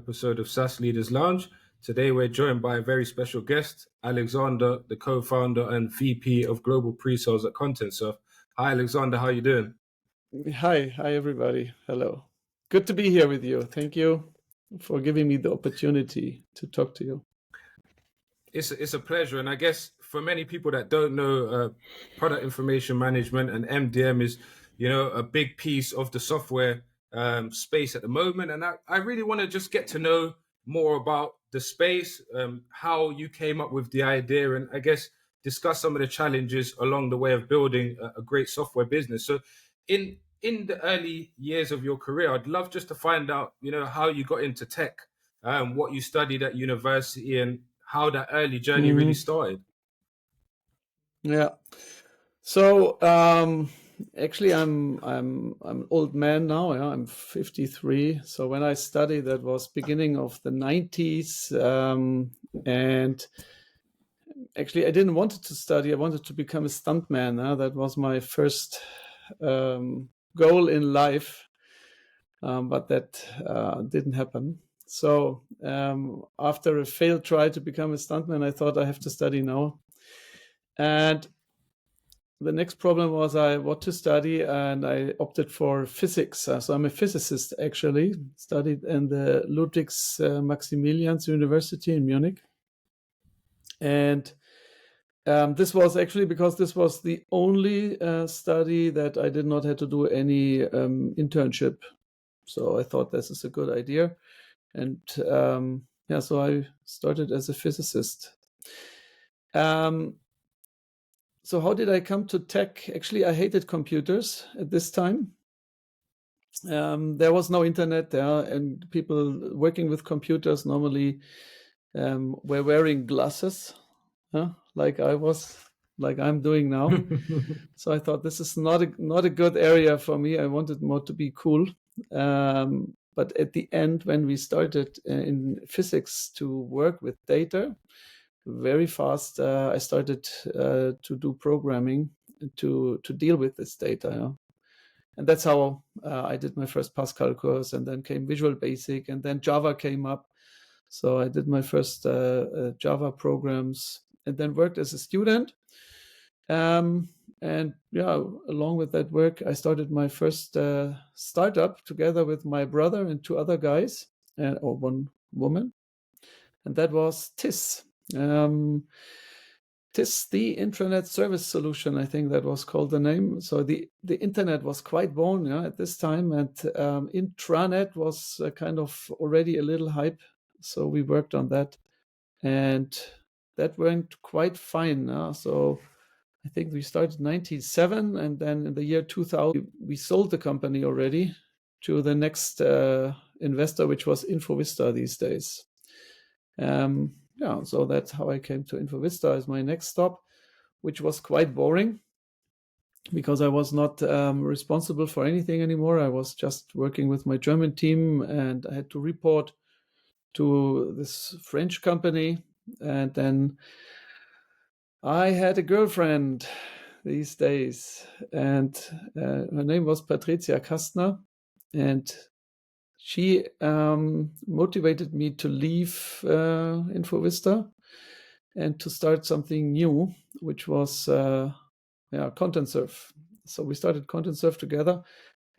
episode of SaaS Leaders Lounge. Today we're joined by a very special guest, Alexander, the co-founder and VP of Global Presales at Contentserv. Hi, Alexander. How are you doing? Hi everybody. Hello. Good to be here with you. Thank you for giving me the opportunity to talk to you. It's a pleasure, and I guess for many people that don't know, product information management and MDM is, a big piece of the software space at the moment. And I really want to just get to know more about the space, how you came up with the idea, and I guess discuss some of the challenges along the way of building a great software business. So in the early years of your career, I'd love just to find out, how you got into tech, what you studied at university, and how that early journey really started. Yeah. So actually, I'm an old man now. Yeah? I'm 53. So when I studied, that was beginning of the 90s, and actually, I didn't want to study. I wanted to become a stuntman. That was my first goal in life, but that didn't happen. So after a failed try to become a stuntman, I thought I have to study now. And the next problem was what to study, and I opted for physics. So I'm a physicist, actually, studied in the Ludwigs Maximilians University in Munich. And this was actually because this was the only study that I did not have to do any internship. So I thought this is a good idea. And so I started as a physicist. So how did I come to tech? Actually, I hated computers at this time. There was no internet there, and people working with computers normally were wearing glasses, like I'm doing now. So I thought this is not a good area for me. I wanted more to be cool. But at the end, when we started in physics to work with data, very fast, I started to do programming to deal with this data. And that's how I did my first Pascal course, and then came Visual Basic, and then Java came up. So I did my first Java programs, and then worked as a student. And along with that work, I started my first startup together with my brother and two other guys, or one woman, and that was TIS. TIS, the Intranet Service Solution, I think that was called the name. So the internet was quite born at this time, and intranet was kind of already a little hype. So we worked on that, and that went quite fine. So I think we started in 1997, and then in the year 2000, we sold the company already to the next investor, which was Infovista these days. So that's how I came to Infovista as my next stop, which was quite boring because I was not responsible for anything anymore. I was just working with my German team, and I had to report to this French company. And then I had a girlfriend these days, and her name was Patricia Kastner, and she motivated me to leave Infovista and to start something new, which was Contentserv. So we started Contentserv together.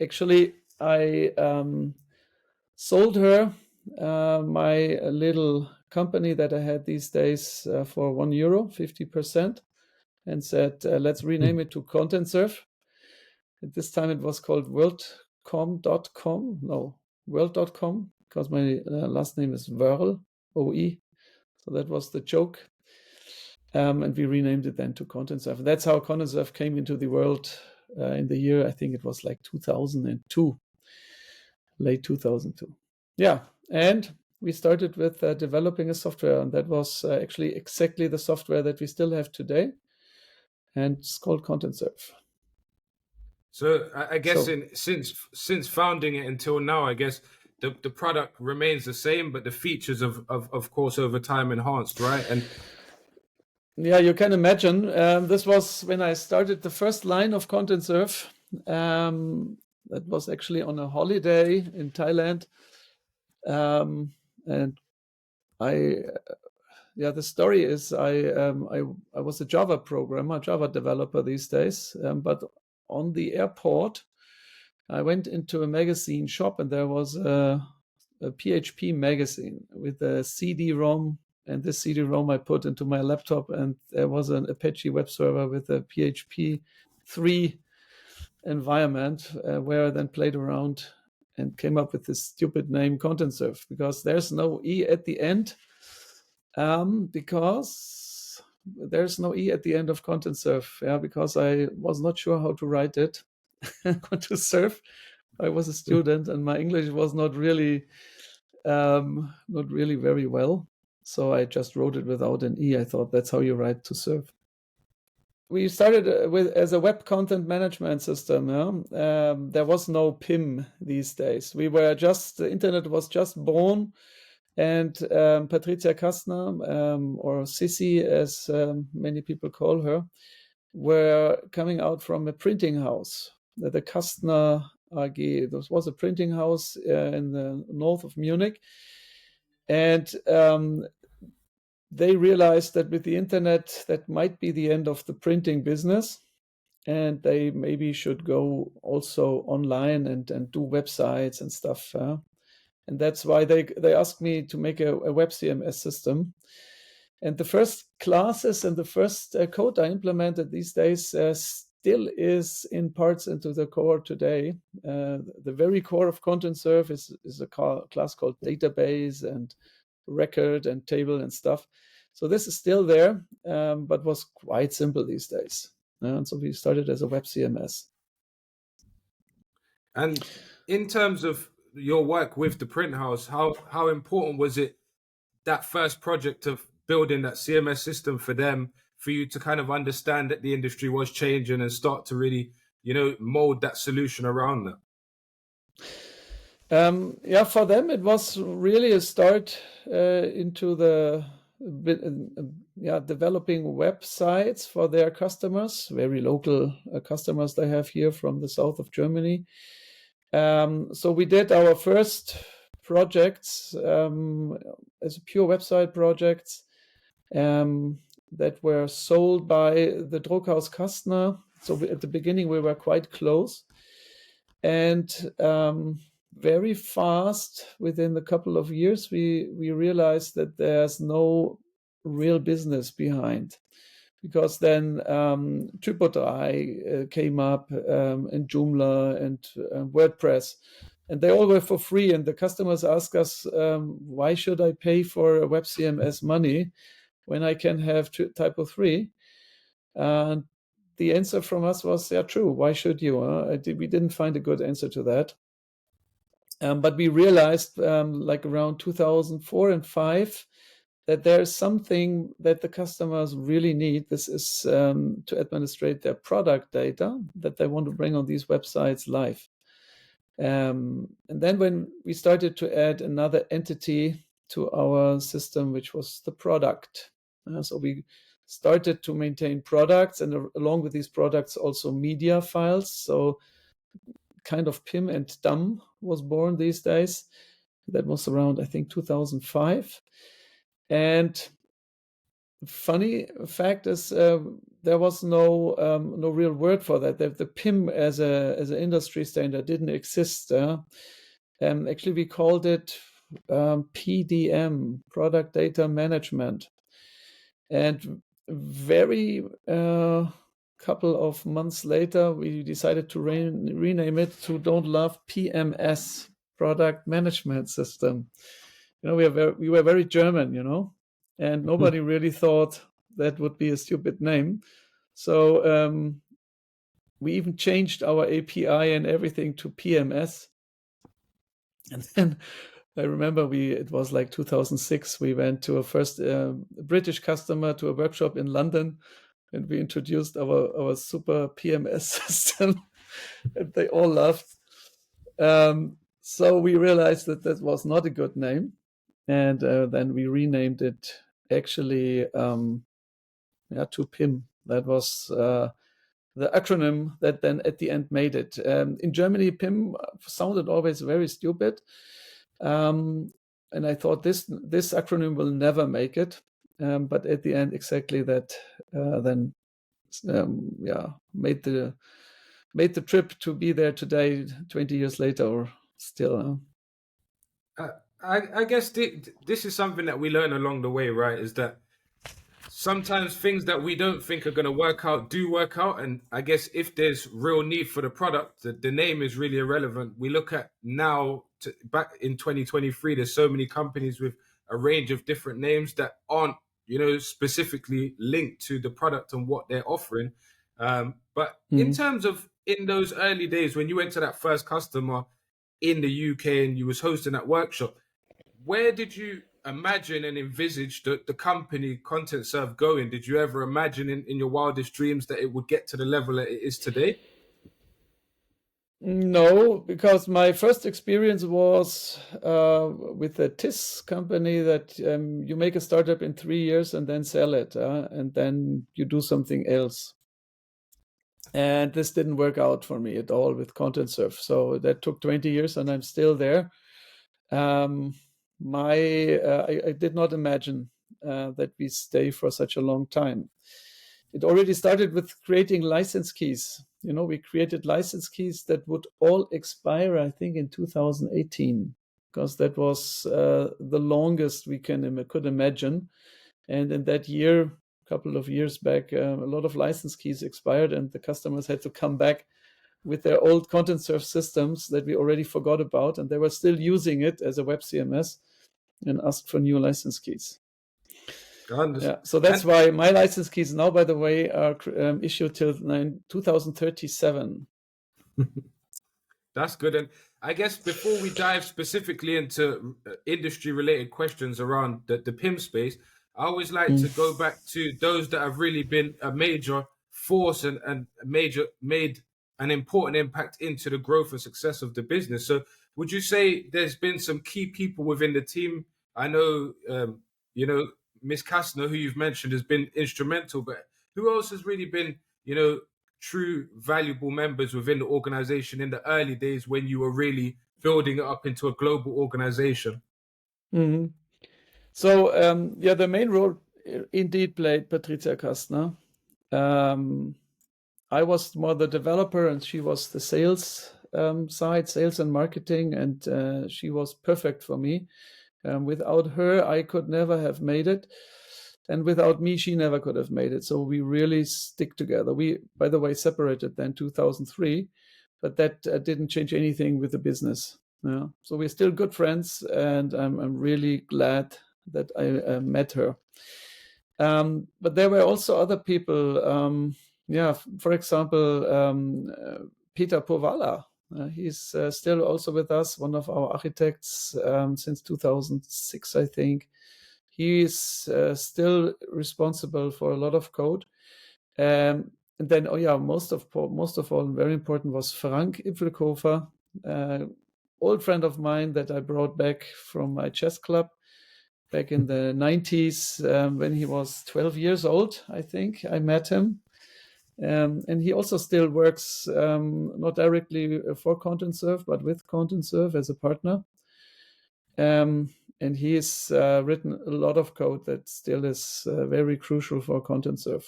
Actually, I sold her my little company that I had these days for €1, 50%, and said, let's rename it to Contentserv. At this time, it was called Wörl.com, because my last name is Wörl, O-E. So that was the joke. And we renamed it then to Contentserv. That's how Contentserv came into the world in the year, I think it was like 2002, late 2002. Yeah, and we started with developing a software, and that was actually exactly the software that we still have today, and it's called Contentserv. So I guess since founding it until now, I guess the product remains the same, but the features of course over time enhanced, right? And yeah, you can imagine. This was when I started the first line of Contentserv. That was actually on a holiday in Thailand. And the story is I was a Java programmer, Java developer these days, but on the airport, I went into a magazine shop and there was a PHP magazine with a CD-ROM, and this CD-ROM I put into my laptop, and there was an Apache web server with a PHP 3 environment where I then played around and came up with this stupid name Contentserv, because there's no E at the end. Because there's no E at the end of Contentserv, because I was not sure how to write it. Contentserv. I was a student and my English was not really very well. So I just wrote it without an E. I thought that's how you write to serve. We started as a web content management system. There was no PIM these days. The internet was just born, and Patricia Kastner, or Sissy, as many people call her, were coming out from a printing house, the Kastner AG. This was a printing house in the north of Munich. And they realized that with the internet, that might be the end of the printing business. And they maybe should go also online and do websites and stuff. And that's why they asked me to make a web CMS system. And the first classes and the first code I implemented these days still is in parts into the core today. The very core of Contentserv is a class called database and record and table and stuff. So this is still there, but was quite simple these days. And so we started as a web CMS. And in terms of your work with the print house, how important was it, that first project of building that CMS system for them, for you to kind of understand that the industry was changing and start to really, mold that solution around that? For them, it was really a start into the developing websites for their customers, very local customers they have here from the south of Germany. So we did our first projects as pure website projects that were sold by the Druckhaus Kastner. So at the beginning, we were quite close. And very fast, within a couple of years, we realized that there's no real business behind. Because then Typo3 came up, and Joomla and WordPress. And they all were for free. And the customers ask us, why should I pay for a web CMS money when I can have Typo3? And the answer from us was, yeah, true. Why should you? We didn't find a good answer to that. But we realized like around 2004 and 2005 that there's something that the customers really need. This is to administrate their product data that they want to bring on these websites live. And then when we started to add another entity to our system, which was the product. So we started to maintain products, and along with these products, also media files. So kind of PIM and DUM was born these days. That was around, I think, 2005. And funny fact is, there was no real word for that. The PIM as an industry standard didn't exist. Actually, we called it PDM, Product Data Management. And very couple of months later, we decided to rename it to Don't Love PMS, Product Management System. We were very German, and nobody really thought that would be a stupid name. So we even changed our API and everything to PMS. And then I remember it was like 2006. We went to a first British customer to a workshop in London, and we introduced our super PMS system, and they all laughed. So we realized that was not a good name, and then we renamed it actually to PIM. That was the acronym that then at the end made it. In Germany, PIM sounded always very stupid. and I thought this acronym will never make it, but at the end, exactly that then made the trip to be there today, 20 years later, or still. I guess this is something that we learn along the way, right? Is that sometimes things that we don't think are going to work out do work out. And I guess if there's real need for the product, the name is really irrelevant. We look at now, back in 2023, there's so many companies with a range of different names that aren't, specifically linked to the product and what they're offering. But in terms of in those early days, when you went to that first customer in the UK and you was hosting that workshop, where did you imagine and envisage the company Contentserv going? Did you ever imagine in your wildest dreams that it would get to the level that it is today? No, because my first experience was with a TIS company that you make a startup in 3 years and then sell it, and then you do something else. And this didn't work out for me at all with Contentserv. So that took 20 years and I'm still there. I did not imagine that we stay for such a long time. It already started with creating license keys. We created license keys that would all expire, I think, in 2018, because that was the longest we could imagine. And in that year, a couple of years back, a lot of license keys expired, and the customers had to come back with their old Contentserv systems that we already forgot about, and they were still using it as a web CMS and asked for new license keys. Yeah, so that's why my license keys now, by the way, are issued till 2037. That's good. And I guess before we dive specifically into industry-related questions around the PIM space, I always like to go back to those that have really been a major force and made an important impact into the growth and success of the business. So would you say there's been some key people within the team? I know, Miss Kastner, who you've mentioned, has been instrumental, but who else has really been, true valuable members within the organization in the early days when you were really building it up into a global organization? Mm-hmm. So, the main role indeed played Patricia Kastner. I was more the developer and she was the sales side, sales and marketing, and she was perfect for me. Without her, I could never have made it. And without me, she never could have made it. So we really stick together. We, by the way, separated then 2003, but that didn't change anything with the business. Yeah. So we're still good friends, and I'm really glad that I met her. But there were also other people. For example, Peter Povala. He's still also with us, one of our architects since 2006, I think. He is still responsible for a lot of code. And then, most of all, very important was Frank Ipfelkofer, old friend of mine that I brought back from my chess club back in the 90s when he was 12 years old, I think. I met him. And he also still works not directly for Contentserv, but with Contentserv as a partner. And he's written a lot of code that still is very crucial for Contentserv.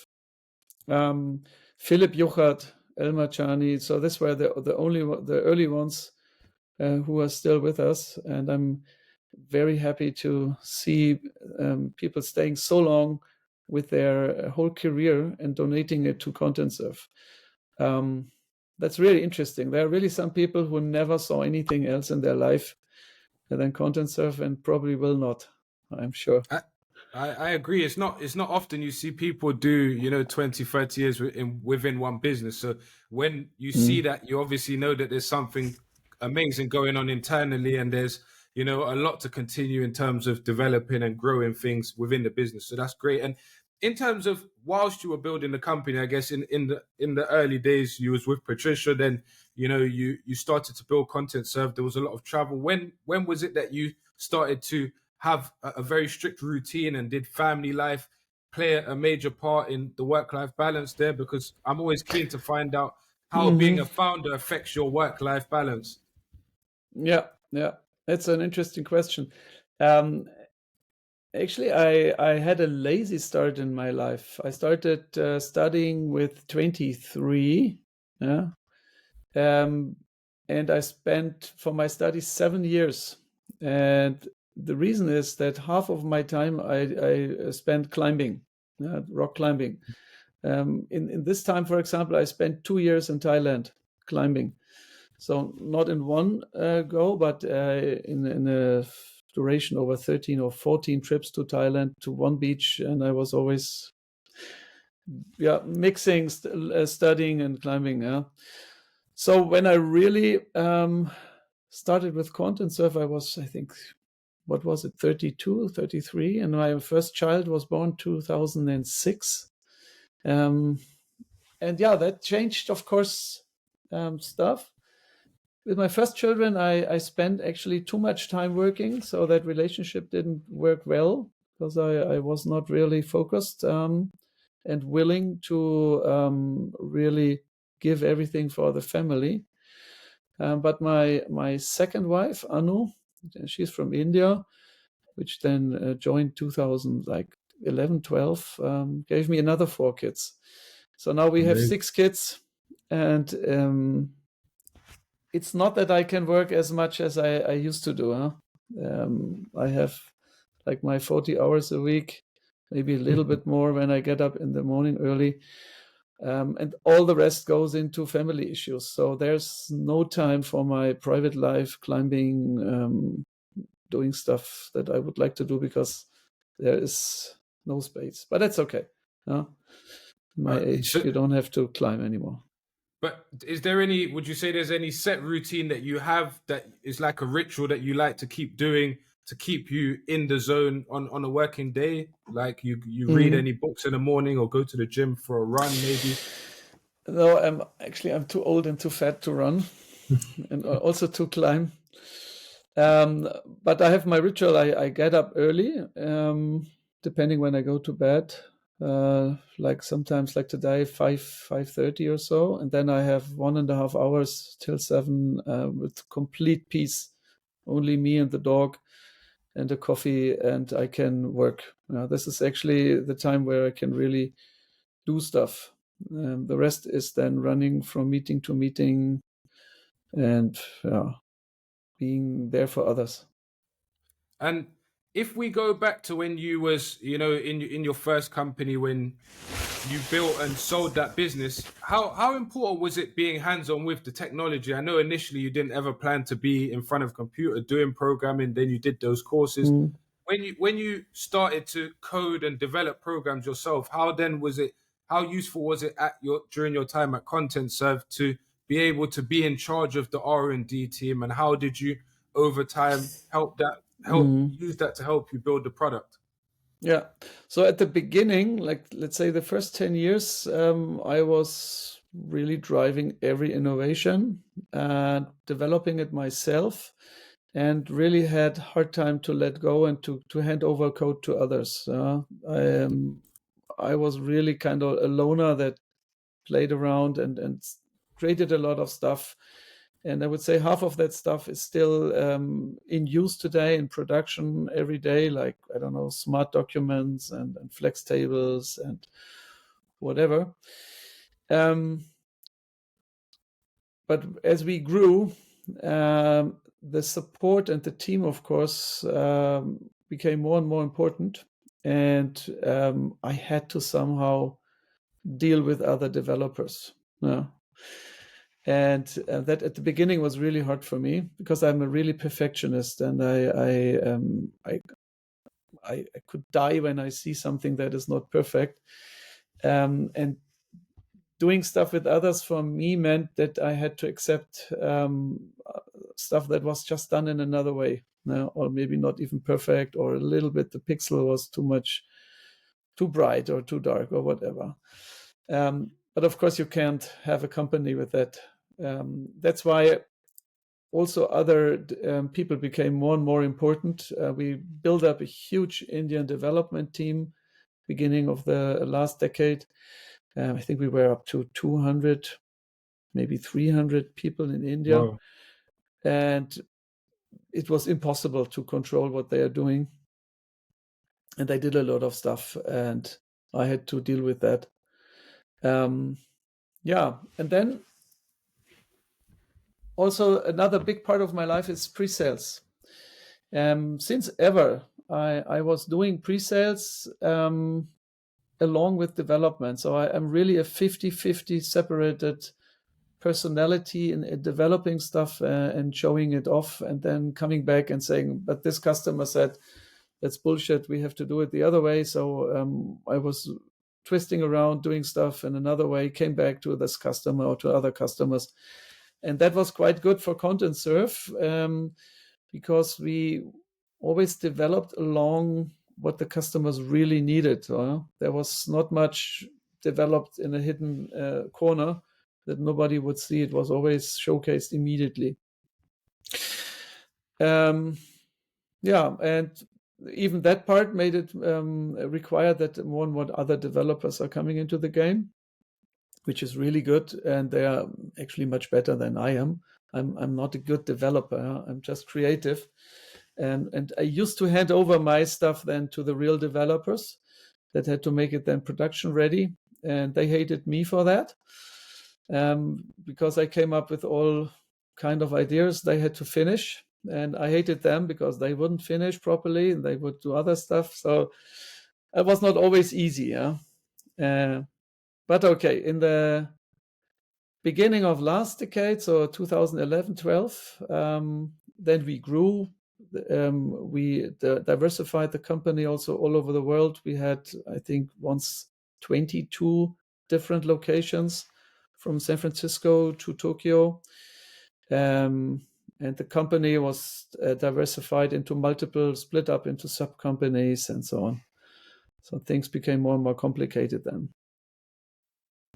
Philip Juchard, Elmar Chani. So these were the early ones who are still with us. And I'm very happy to see people staying so long with their whole career and donating it to Contentserv. That's really interesting. There are really some people who never saw anything else in their life than Contentserv, and probably will not, I'm sure. I agree. It's not often you see people do 20, 30 years within one business. So when you see that, you obviously know that there's something amazing going on internally, and there's a lot to continue in terms of developing and growing things within the business. So that's great. And in terms of whilst you were building the company, I guess in the early days you was with Patricia, then you started to build Contentserv. There was a lot of travel. When was it that you started to have a very strict routine, and did family life play a major part in the work-life balance there? Because I'm always keen to find out how being a founder affects your work-life balance. Yeah, that's an interesting question. Actually, I had a lazy start in my life. I started studying with 23, yeah, and I spent for my studies 7 years. And the reason is that half of my time I spent climbing, rock climbing. In this time, for example, I spent 2 years in Thailand climbing. So not in one go, but in a duration over 13 or 14 trips to Thailand to one beach, and I was always mixing studying and climbing. Yeah. So when I really started with Contentserv, I was, I think, what was it, 32, 33, and my first child was born 2006. And yeah, that changed, of course, stuff. With my first children, I spent actually too much time working, so that relationship didn't work well because I was not really focused and willing to really give everything for the family. But my second wife, Anu, she's from India, which then joined 2000, like 11, 12, gave me another 4 kids. So now we have 6 kids, and it's not that I can work as much as I used to do. Huh? I have like my 40 hours a week, maybe a little bit more when I get up in the morning early. And all the rest goes into family issues. So there's no time for my private life, climbing, doing stuff that I would like to do because there is no space. But that's okay. Huh? My age, you don't have to climb anymore. But is there any, would you say there's any set routine that you have that is like a ritual that you like to keep doing to keep you in the zone on a working day? Like you read any books in the morning or go to the gym for a run maybe? No, I'm too old and too fat to run and also to climb. But I have my ritual. I get up early, depending when I go to bed. Like sometimes, like today, 5:30 or so, and then I have 1.5 hours till 7 with complete peace, only me and the dog, and a coffee, and I can work. This is actually the time where I can really do stuff. The rest is then running from meeting to meeting, and being there for others. And if we go back to when you was, in your first company, when you built and sold that business, how important was it being hands-on with the technology? I know initially you didn't ever plan to be in front of a computer doing programming, then you did those courses. When you started to code and develop programs yourself, how useful was it during your time at Contentserv to be able to be in charge of the R&D team, and how did you over time use that to help you build the product? Yeah. So at the beginning, like let's say the first 10 years, I was really driving every innovation and developing it myself, and really had hard time to let go and to hand over code to others. I was really kind of a loner that played around and created a lot of stuff. And I would say half of that stuff is still in use today in production every day, like, I don't know, smart documents and flex tables and whatever. But as we grew, the support and the team, of course, became more and more important. And I had to somehow deal with other developers. And that at the beginning was really hard for me because I'm a really perfectionist, and I could die when I see something that is not perfect. And doing stuff with others for me meant that I had to accept stuff that was just done in another way, or maybe not even perfect, or a little bit the pixel was too bright or too dark or whatever. But of course, you can't have a company with that. That's why also other people became more and more important. We built up a huge Indian development team beginning of the last decade. I think we were up to 200, maybe 300 people in India. Wow. And it was impossible to control what they are doing. And they did a lot of stuff, and I had to deal with that. Yeah, and then also another big part of my life is pre-sales. Since ever, I was doing pre-sales along with development. So I'm really a 50-50 separated personality in developing stuff and showing it off, and then coming back and saying, but this customer said, that's bullshit, we have to do it the other way. So I was twisting around doing stuff in another way, came back to this customer or to other customers. And that was quite good for Contentserv because we always developed along what the customers really needed. There was not much developed in a hidden corner that nobody would see. It was always showcased immediately. Yeah, and even that part made it require that more and more other developers are coming into the game, which is really good, and they are actually much better than I am. I'm not a good developer. I'm just creative, and I used to hand over my stuff then to the real developers that had to make it then production ready, and they hated me for that because I came up with all kind of ideas they had to finish, and I hated them because they wouldn't finish properly and they would do other stuff. So it was not always easy. But okay, in the beginning of last decade, so 2011-12, then we grew. We diversified the company also all over the world. We had, I think, once 22 different locations from San Francisco to Tokyo. And the company was diversified into multiple, split up into sub-companies and so on. So things became more and more complicated then.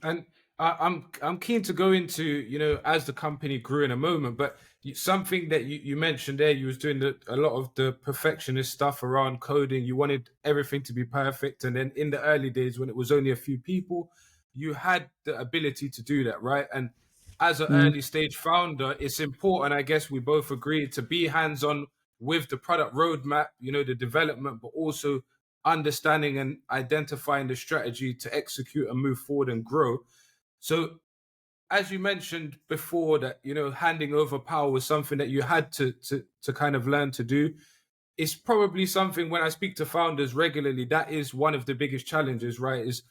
And I'm keen to go into, as the company grew in a moment, but something that you mentioned there, you was doing a lot of the perfectionist stuff around coding. You wanted everything to be perfect. And then in the early days when it was only a few people, you had the ability to do that, right? And as an early stage founder, it's important, I guess we both agree, to be hands-on with the product roadmap, the development, but also understanding and identifying the strategy to execute and move forward and grow. So as you mentioned before that, handing over power was something that you had to kind of learn to do. It's probably something when I speak to founders regularly, that is one of the biggest challenges, right? Is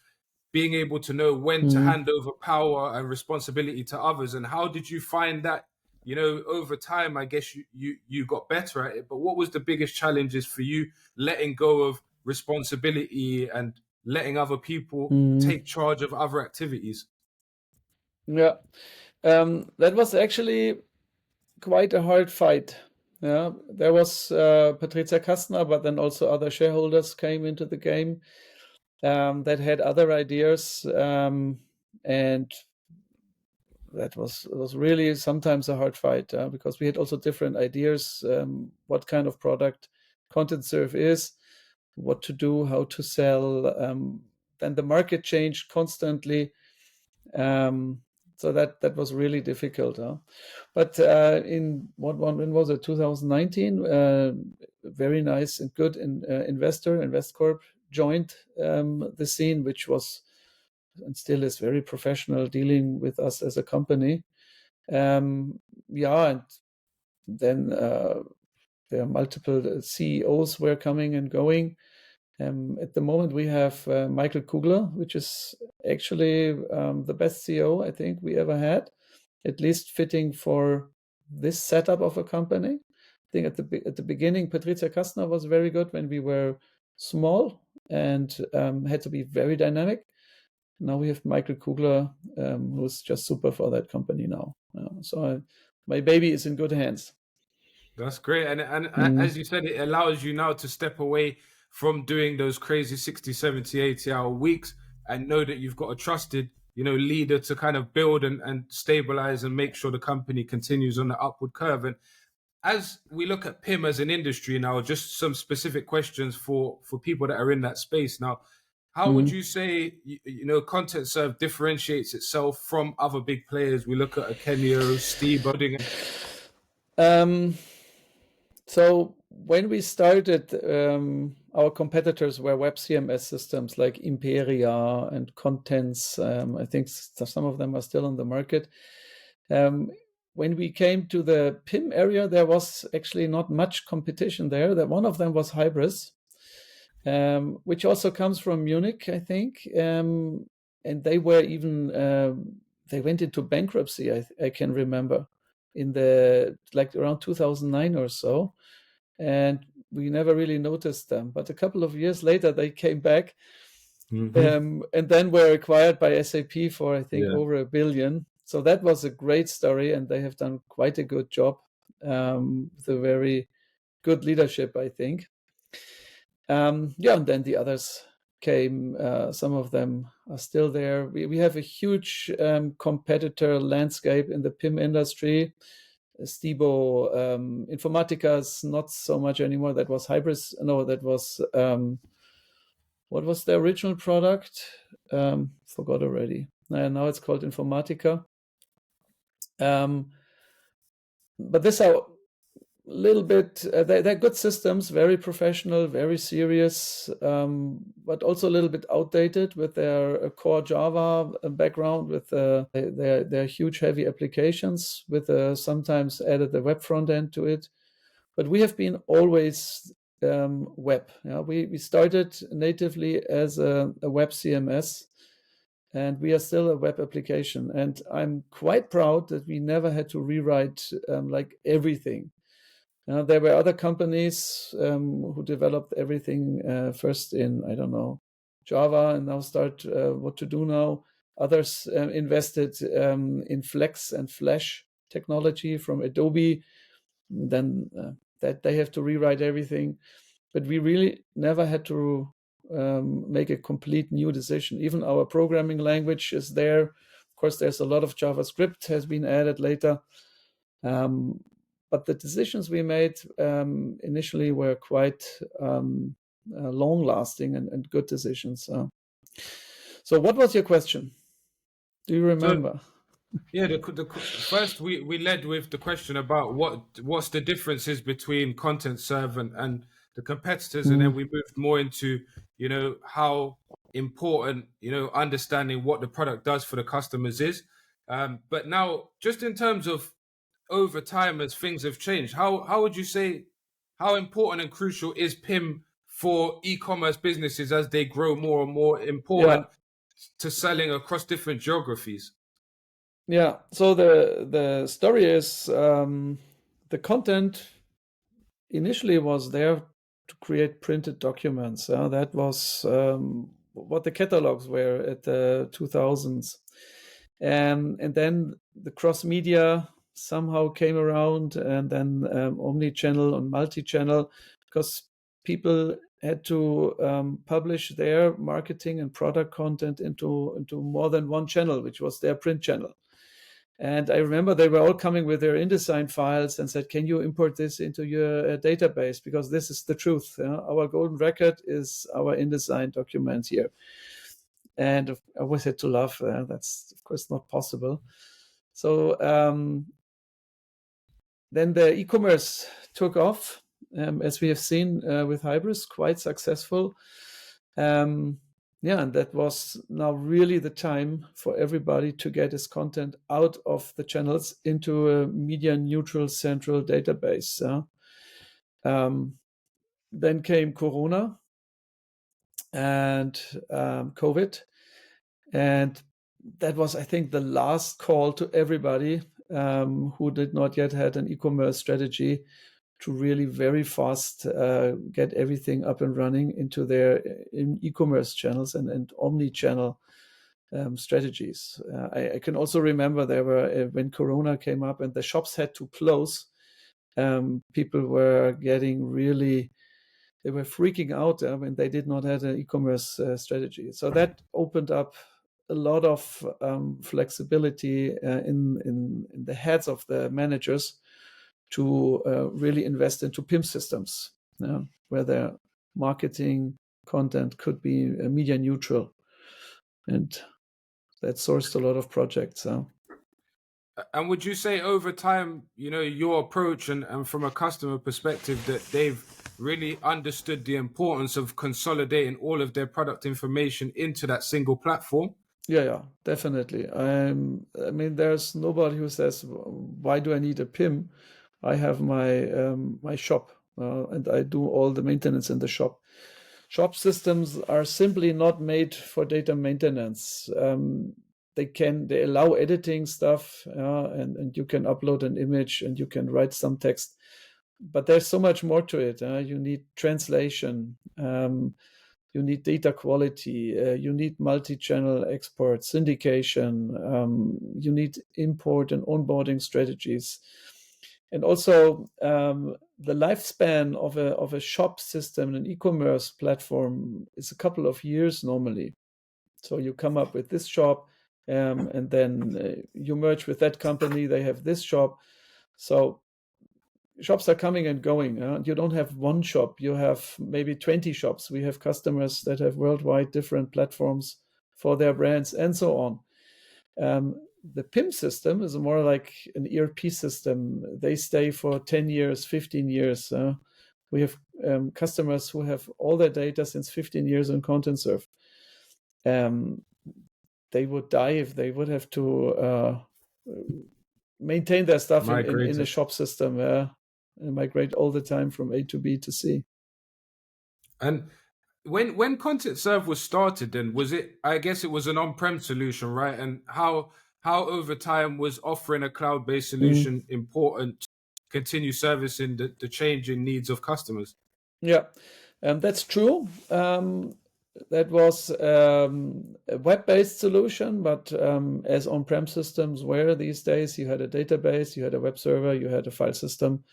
being able to know when to hand over power and responsibility to others. And how did you find that, over time? I guess you got better at it, but what was the biggest challenges for you letting go of responsibility and letting other people take charge of other activities? Yeah, that was actually quite a hard fight. Yeah, there was Patricia Kastner, but then also other shareholders came into the game that had other ideas, and that was really sometimes a hard fight because we had also different ideas, what kind of product Contentserv is, what to do, how to sell. Then the market changed constantly. So that was really difficult. But when was it? 2019, very nice and good investor, Investcorp, joined the scene, which was and still is very professional, dealing with us as a company. And then there are multiple CEOs were coming and going. At the moment, we have Michael Kugler, which is actually the best CEO I think we ever had, at least fitting for this setup of a company. I think at the beginning, Patricia Kastner was very good when we were small and had to be very dynamic. Now we have Michael Kugler, who's just super for that company now. So my baby is in good hands. That's great. And as you said, it allows you now to step away from doing those crazy 60, 70, 80-hour weeks and know that you've got a trusted, leader to kind of build and stabilize and make sure the company continues on the upward curve. And as we look at PIM as an industry now, just some specific questions for people that are in that space now. How would you say, Contentserv differentiates itself from other big players? We look at Akenio, Steve Budding. So when we started, our competitors were web CMS systems like Imperia and Contents. I think some of them are still on the market. When we came to the PIM area, there was actually not much competition there. That one of them was Hybris, which also comes from Munich, I think. And they were even they went into bankruptcy. I can remember in the around 2009 or so, and we never really noticed them. But a couple of years later, they came back, and then were acquired by SAP for I think over $1 billion. So that was a great story, and they have done quite a good job with a very good leadership, I think. And then the others came. Some of them are still there. We have a huge competitor landscape in the PIM industry. Stibo, Informatica's not so much anymore. That was Hybris. No, that was what was the original product? Forgot already. Now it's called Informatica. But this are a little bit, they're good systems, very professional, very serious, but also a little bit outdated with their core Java background, with their huge heavy applications, with sometimes added the web front end to it. But we have been always web. We started natively as a web CMS, and we are still a web application. And I'm quite proud that we never had to rewrite like everything. There were other companies who developed everything first in, I don't know, Java, and now start what to do now. Others invested in Flex and Flash technology from Adobe. Then that they have to rewrite everything. But we really never had to make a complete new decision. Even our programming language is there. Of course, there's a lot of JavaScript has been added later. But the decisions we made initially were quite long-lasting and good decisions. So what was your question? Do you remember? First we led with the question about what's the differences between Contentserv and the competitors, and then we moved more into how important understanding what the product does for the customers is. But now, just in terms of over time, as things have changed, how would you say, how important and crucial is PIM for e-commerce businesses as they grow more and more important to selling across different geographies? Yeah, so the story is the content initially was there to create printed documents. That was what the catalogs were at the 2000s. And then the cross-media somehow came around, and then omni-channel and multi-channel, because people had to publish their marketing and product content into more than one channel, which was their print channel. And I remember they were all coming with their InDesign files and said, can you import this into your database? Because this is the truth. Our golden record is our InDesign document here. And I always had to laugh. That's, of course, not possible. So then the e-commerce took off, as we have seen with Hybris, quite successful. And that was now really the time for everybody to get his content out of the channels into a media-neutral central database. Then came Corona and COVID. And that was, I think, the last call to everybody who did not yet had an e-commerce strategy to really very fast get everything up and running into their e-commerce channels and omni-channel strategies. I can also remember there were, when Corona came up and the shops had to close, people were getting really, they were freaking out when they did not have an e-commerce strategy. So that opened up a lot of flexibility in the heads of the managers to really invest into PIM systems, where their marketing content could be media neutral. And that sourced a lot of projects. And would you say over time, your approach and from a customer perspective, that they've really understood the importance of consolidating all of their product information into that single platform? Yeah, definitely. I mean, there's nobody who says, "Why do I need a PIM?" I have my shop, and I do all the maintenance in the shop. Shop systems are simply not made for data maintenance. They allow editing stuff, and you can upload an image and you can write some text, but there's so much more to it. You need translation. You need data quality, you need multi-channel export, syndication, you need import and onboarding strategies. And also the lifespan of a shop system, an e-commerce platform, is a couple of years normally. So you come up with this shop, and then you merge with that company, they have this shop. So shops are coming and going. You don't have one shop, you have maybe 20 shops. We have customers that have worldwide different platforms for their brands and so on. The PIM system is more like an ERP system. They stay for 10 years, 15 years. We have customers who have all their data since 15 years on Contentserv. They would die if they would have to maintain their stuff in a shop system. And migrate all the time from A to B to C. And when Contentserv was started, then was it? I guess it was an on-prem solution, right? And how over time was offering a cloud-based solution important to continue servicing the changing needs of customers? Yeah, that's true. That was a web-based solution, but as on-prem systems were these days, you had a database, you had a web server, you had a file system.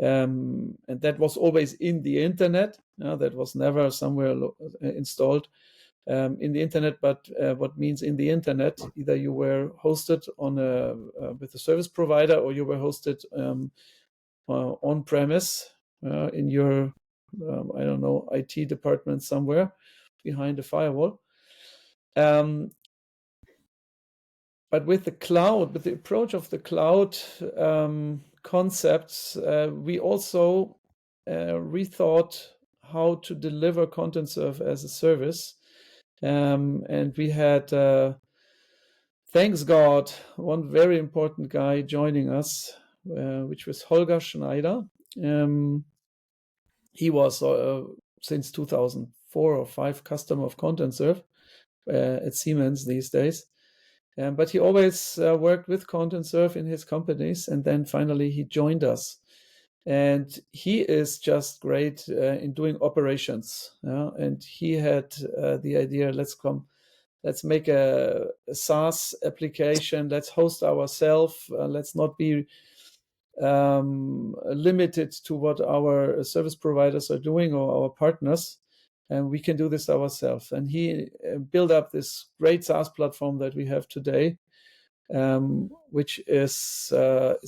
And that was always in the internet. That was never somewhere installed in the internet. But what means in the internet? Either you were hosted on with a service provider, or you were hosted on premise in your I don't know, IT department somewhere behind a firewall. But with the cloud, with the approach of the cloud concepts, we also rethought how to deliver Contentserv as a service. And we had, thanks God, one very important guy joining us, which was Holger Schneider. He was, since 2004 or 5, customer of Contentserv at Siemens these days. But he always worked with Contentserv in his companies, and then finally he joined us. And he is just great in doing operations. And he had the idea, let's make a SaaS application, let's host ourselves, let's not be limited to what our service providers are doing or our partners. And we can do this ourselves. And he built up this great SaaS platform that we have today, which is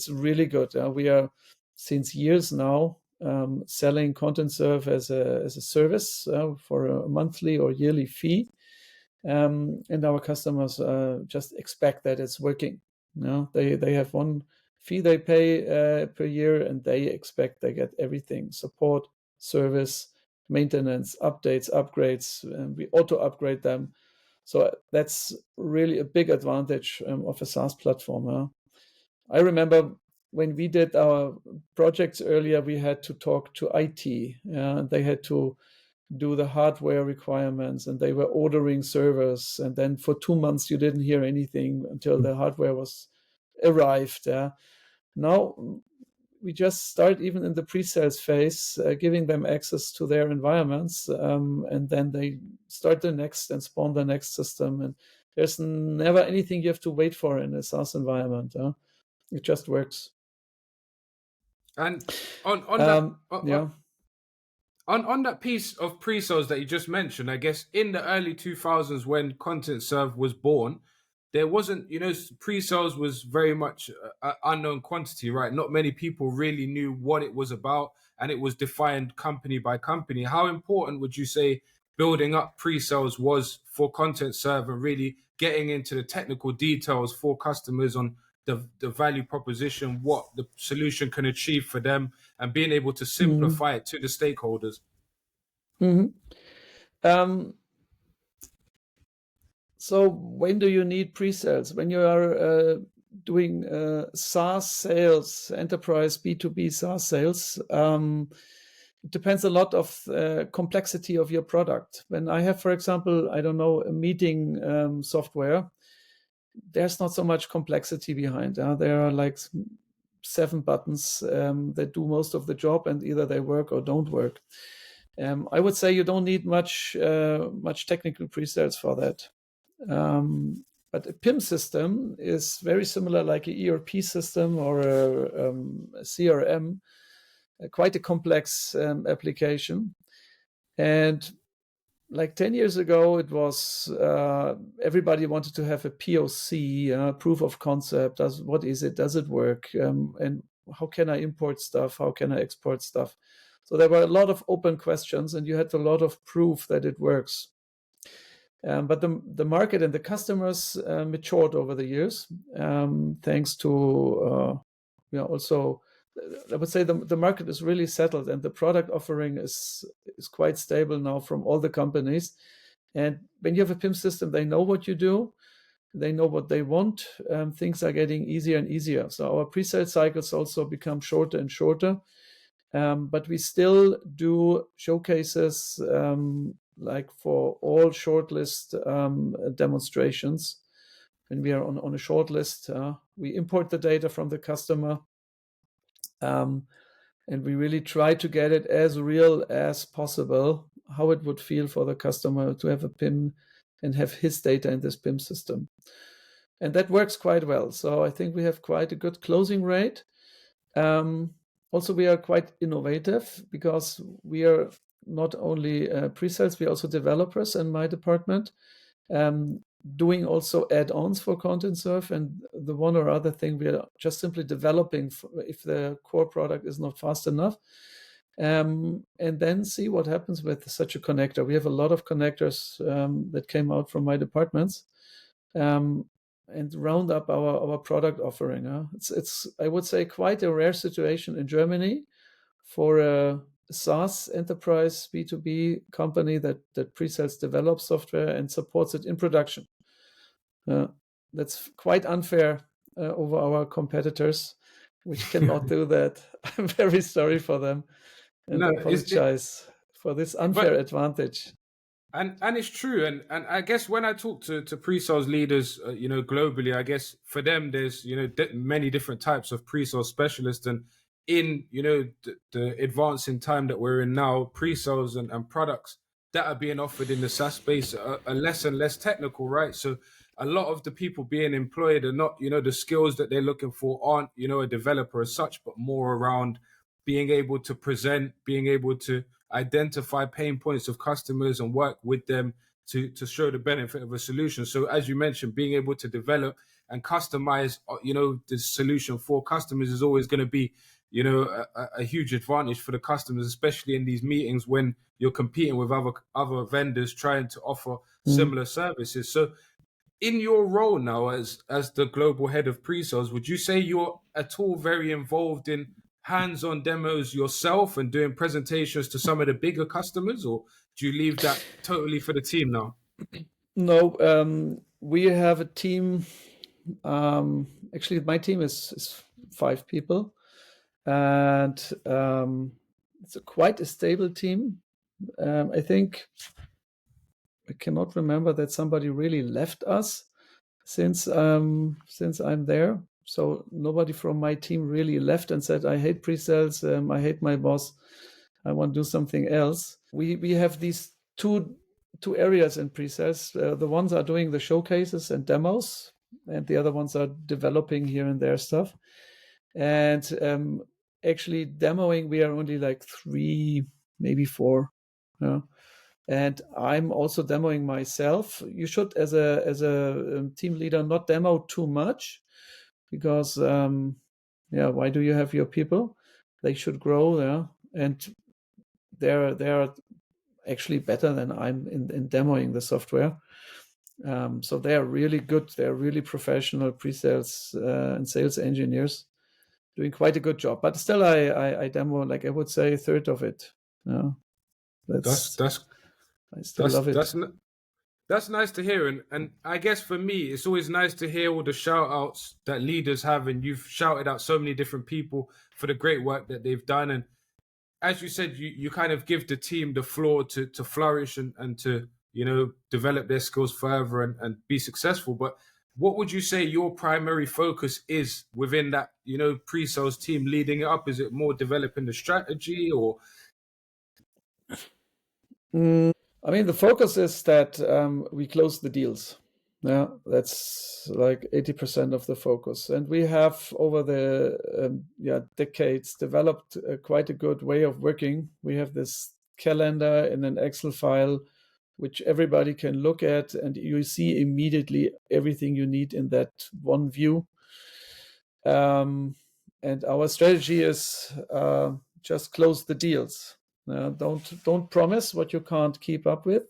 really good. We are, since years now, selling Contentserv as a service for a monthly or yearly fee. And our customers just expect that it's working. They have one fee they pay per year, and they expect they get everything: support, service, maintenance, updates, upgrades, and we auto upgrade them. So that's really a big advantage of a SaaS platform. I remember when we did our projects earlier, we had to talk to IT. They had to do the hardware requirements, and they were ordering servers. And then for 2 months, you didn't hear anything until the hardware was arrived. Now we just start even in the pre-sales phase, giving them access to their environments, and then they start the next and spawn the next system. And there's never anything you have to wait for in a SaaS environment. It just works. And on that piece of pre-sales that you just mentioned, I guess in the early 2000s when Contentserv was born, there wasn't, pre-sales was very much an unknown quantity, right? Not many people really knew what it was about, and it was defined company by company. How important would you say building up pre-sales was for Contentserv and really getting into the technical details for customers on the value proposition, what the solution can achieve for them, and being able to Mhm. simplify it to the stakeholders. Mhm. So when do you need pre-sales? When you are doing SaaS sales, enterprise B2B SaaS sales, it depends a lot of complexity of your product. When I have, for example, I don't know, a meeting software, there's not so much complexity behind. There are like 7 buttons that do most of the job, and either they work or don't work. I would say you don't need much technical pre-sales for that. But a PIM system is very similar, like an ERP system or a CRM, quite a complex application. And like 10 years ago, it was everybody wanted to have a POC, proof of concept. What is it? Does it work? And how can I import stuff? How can I export stuff? So there were a lot of open questions, and you had a lot of proof that it works. But the market and the customers matured over the years, thanks to also, I would say the market is really settled, and the product offering is quite stable now from all the companies. And when you have a PIM system, they know what you do, they know what they want. Things are getting easier and easier. So our pre-sale cycles also become shorter and shorter. But we still do showcases like for all shortlist demonstrations. When we are on a shortlist, we import the data from the customer, and we really try to get it as real as possible, how it would feel for the customer to have a PIM and have his data in this PIM system. And that works quite well. So I think we have quite a good closing rate. Also, we are quite innovative because we are not only pre-sales, we are also developers in my department, doing also add-ons for Contentserv, and the one or other thing we are just simply developing if the core product is not fast enough, and then see what happens with such a connector. We have a lot of connectors that came out from my departments, and round up our product offering. It's I would say quite a rare situation in Germany for a SaaS enterprise B2B company that pre-sales develops software and supports it in production. That's quite unfair over our competitors, which cannot do that. I'm very sorry for them, and No, apologize for this unfair advantage. And it's true, and I guess when I talk to pre-sales leaders, globally, I guess for them there's many different types of pre-sales specialists, and in the advancing time that we're in now, pre-sales and products that are being offered in the SaaS space are less and less technical, right? So a lot of the people being employed are not the skills that they're looking for aren't a developer as such, but more around being able to present, being able to identify pain points of customers and work with them to show the benefit of a solution. So as you mentioned, being able to develop and customize, the solution for customers is always going to be, a huge advantage for the customers, especially in these meetings when you're competing with other vendors trying to offer similar services. So in your role now as the global head of pre-sales, would you say you're at all very involved in hands-on demos yourself and doing presentations to some of the bigger customers, or do you leave that totally for the team now? No, we have a team. Actually, my team is 5 people, and it's quite a stable team. I think I cannot remember that somebody really left us since I'm there. So nobody from my team really left and said, I hate pre-sales, I hate my boss, I want to do something else. We have these two areas in pre-sales. The ones are doing the showcases and demos, and the other ones are developing here and there stuff. And actually demoing, we are only like 3, maybe 4. And I'm also demoing myself. You should, as a team leader, not demo too much, because why do you have your people? They should grow, and they're actually better than I'm in demoing the software. So they are really good. They are really professional pre-sales and sales engineers doing quite a good job. But still, I demo, like I would say, a third of it. Yeah, That's I still love it. that's nice to hear. And I guess for me, it's always nice to hear all the shout outs that leaders have. And you've shouted out so many different people for the great work that they've done. And as you said, you kind of give the team the floor to flourish and to, develop their skills further and be successful. But what would you say your primary focus is within that, pre-sales team leading it up? Is it more developing the strategy or? I mean, the focus is that we close the deals. Yeah, that's like 80% of the focus. And we have over the decades developed quite a good way of working. We have this calendar in an Excel file, which everybody can look at, and you see immediately everything you need in that one view. And our strategy is just close the deals. Don't promise what you can't keep up with.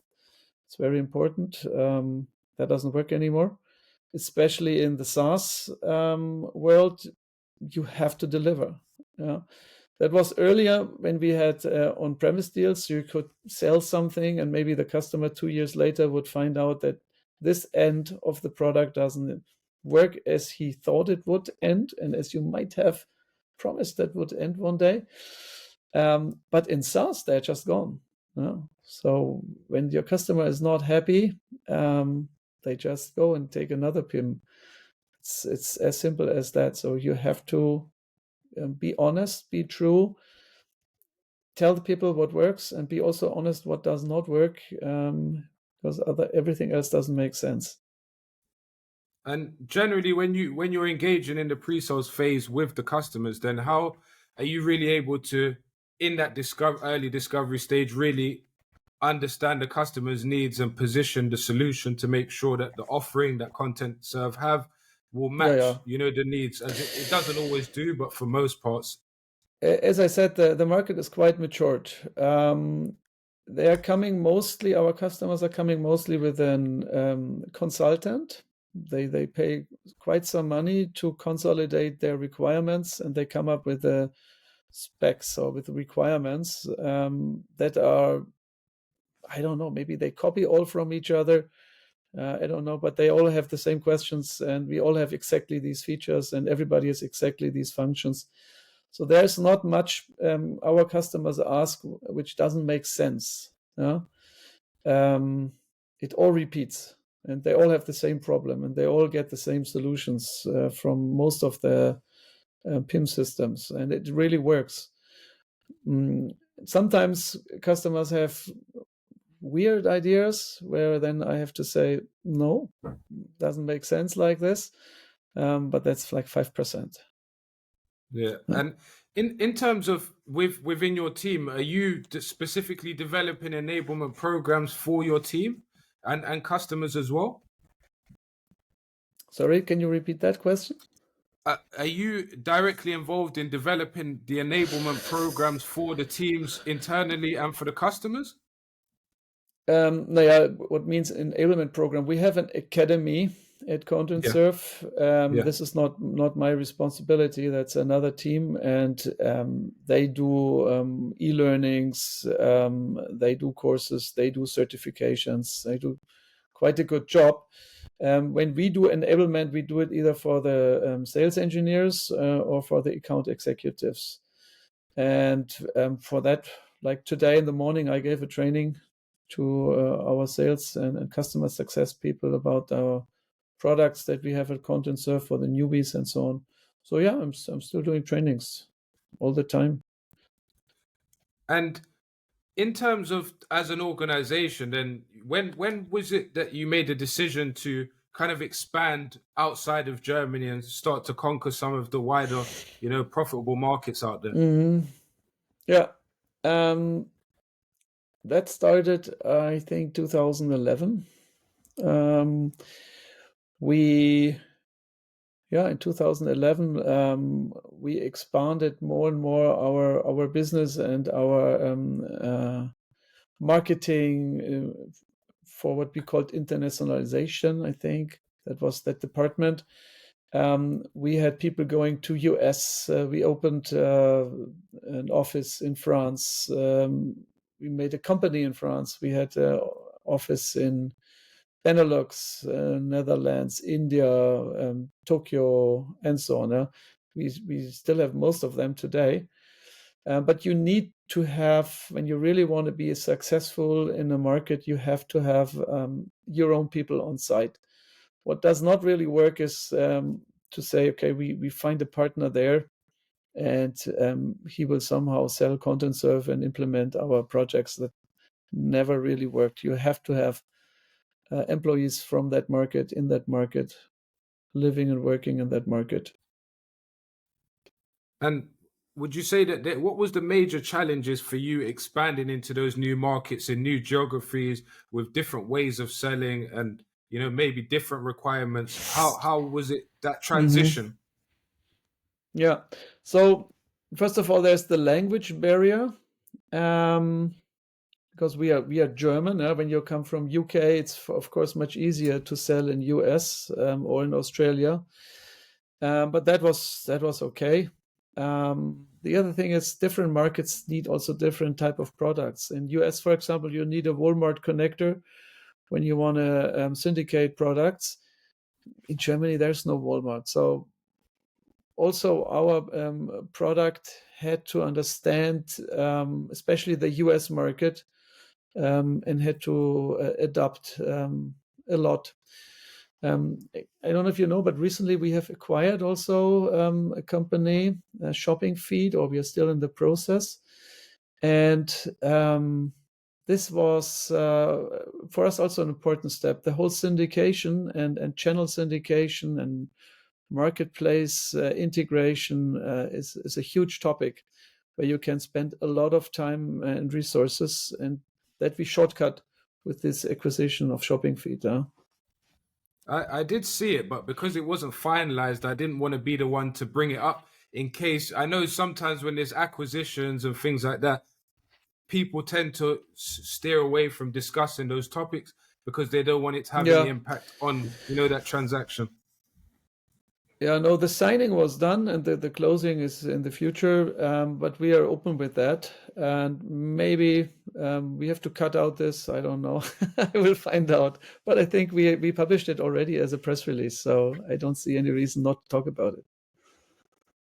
It's very important. That doesn't work anymore, especially in the SaaS world. You have to deliver. That was earlier when we had on-premise deals. You could sell something, and maybe the customer 2 years later would find out that this end of the product doesn't work as he thought it would end, and as you might have promised that would end one day. But in SaaS, they're just gone. So when your customer is not happy, they just go and take another PIM. It's as simple as that. So you have to be honest, be true, tell the people what works, and be also honest what does not work, because everything else doesn't make sense. And generally, when you're engaging in the pre-sales phase with the customers, then how are you really able to, in that early discovery stage, really understand the customer's needs and position the solution to make sure that the offering that Contentserv have will match, the needs, as it doesn't always do, but for most parts. As I said, the market is quite matured. They are coming mostly, our customers are coming mostly with an consultant. They pay quite some money to consolidate their requirements, and they come up with the specs or with the requirements that are, I don't know, maybe they copy all from each other. I don't know, but they all have the same questions, and we all have exactly these features, and everybody has exactly these functions. So there's not much our customers ask which doesn't make sense. It all repeats, and they all have the same problem, and they all get the same solutions from most of the PIM systems, and it really works. Sometimes customers have weird ideas where then I have to say, no, doesn't make sense like this. But that's like 5%. Yeah. And in terms of within your team, are you specifically developing enablement programs for your team and customers as well? Sorry, can you repeat that question? Are you directly involved in developing the enablement programs for the teams internally and for the customers? What means enablement program? We have an academy at Contentserv. This is not my responsibility. That's another team, and they do e-learnings, they do courses, they do certifications, they do quite a good job. When we do enablement, we do it either for the sales engineers or for the account executives. And for that, like today in the morning, I gave a training to our sales and customer success people about our products that we have at Contentserv for the newbies and so on. So yeah, I'm still doing trainings all the time. And in terms of as an organization, then when was it that you made a decision to kind of expand outside of Germany and start to conquer some of the wider, profitable markets out there? Mm-hmm. Yeah. That started, I think, 2011. In 2011, we expanded more and more our business and our marketing for what we called internationalization. I think that was that department. We had people going to US. We opened an office in France. We made a company in France. We had an office in Benelux, Netherlands, India, Tokyo, and so on. We still have most of them today. But you need to have, when you really want to be successful in a market, you have to have your own people on site. What does not really work is to say, okay, we find a partner there and he will somehow sell Contentserv and implement our projects. That never really worked. You have to have employees from that market, in that market, living and working in that market. And would you say that what was the major challenges for you expanding into those new markets and new geographies with different ways of selling and maybe different requirements? How was it that transition? Yeah. So first of all, there's the language barrier. Because we are German. When you come from UK, it's of course much easier to sell in US or in Australia. But that was okay. The other thing is different markets need also different type of products. In US, for example, you need a Walmart connector when you want to syndicate products. In Germany, there's no Walmart. So also our product had to understand, especially the US market, and had to adapt a lot. I don't know if you know, but recently we have acquired also a company, Shopping Feed, or we are still in the process. And this was for us also an important step. The whole syndication and channel syndication and marketplace integration is a huge topic where you can spend a lot of time and resources, and that we shortcut with this acquisition of Shopping Feed. I did see it, but because it wasn't finalized, I didn't want to be the one to bring it up in case. I know sometimes when there's acquisitions and things like that, people tend to steer away from discussing those topics because they don't want it to have any impact on, that transaction. Yeah, no, the signing was done and the closing is in the future, but we are open with that. And maybe we have to cut out this. I don't know. I will find out. But I think we published it already as a press release, so I don't see any reason not to talk about it.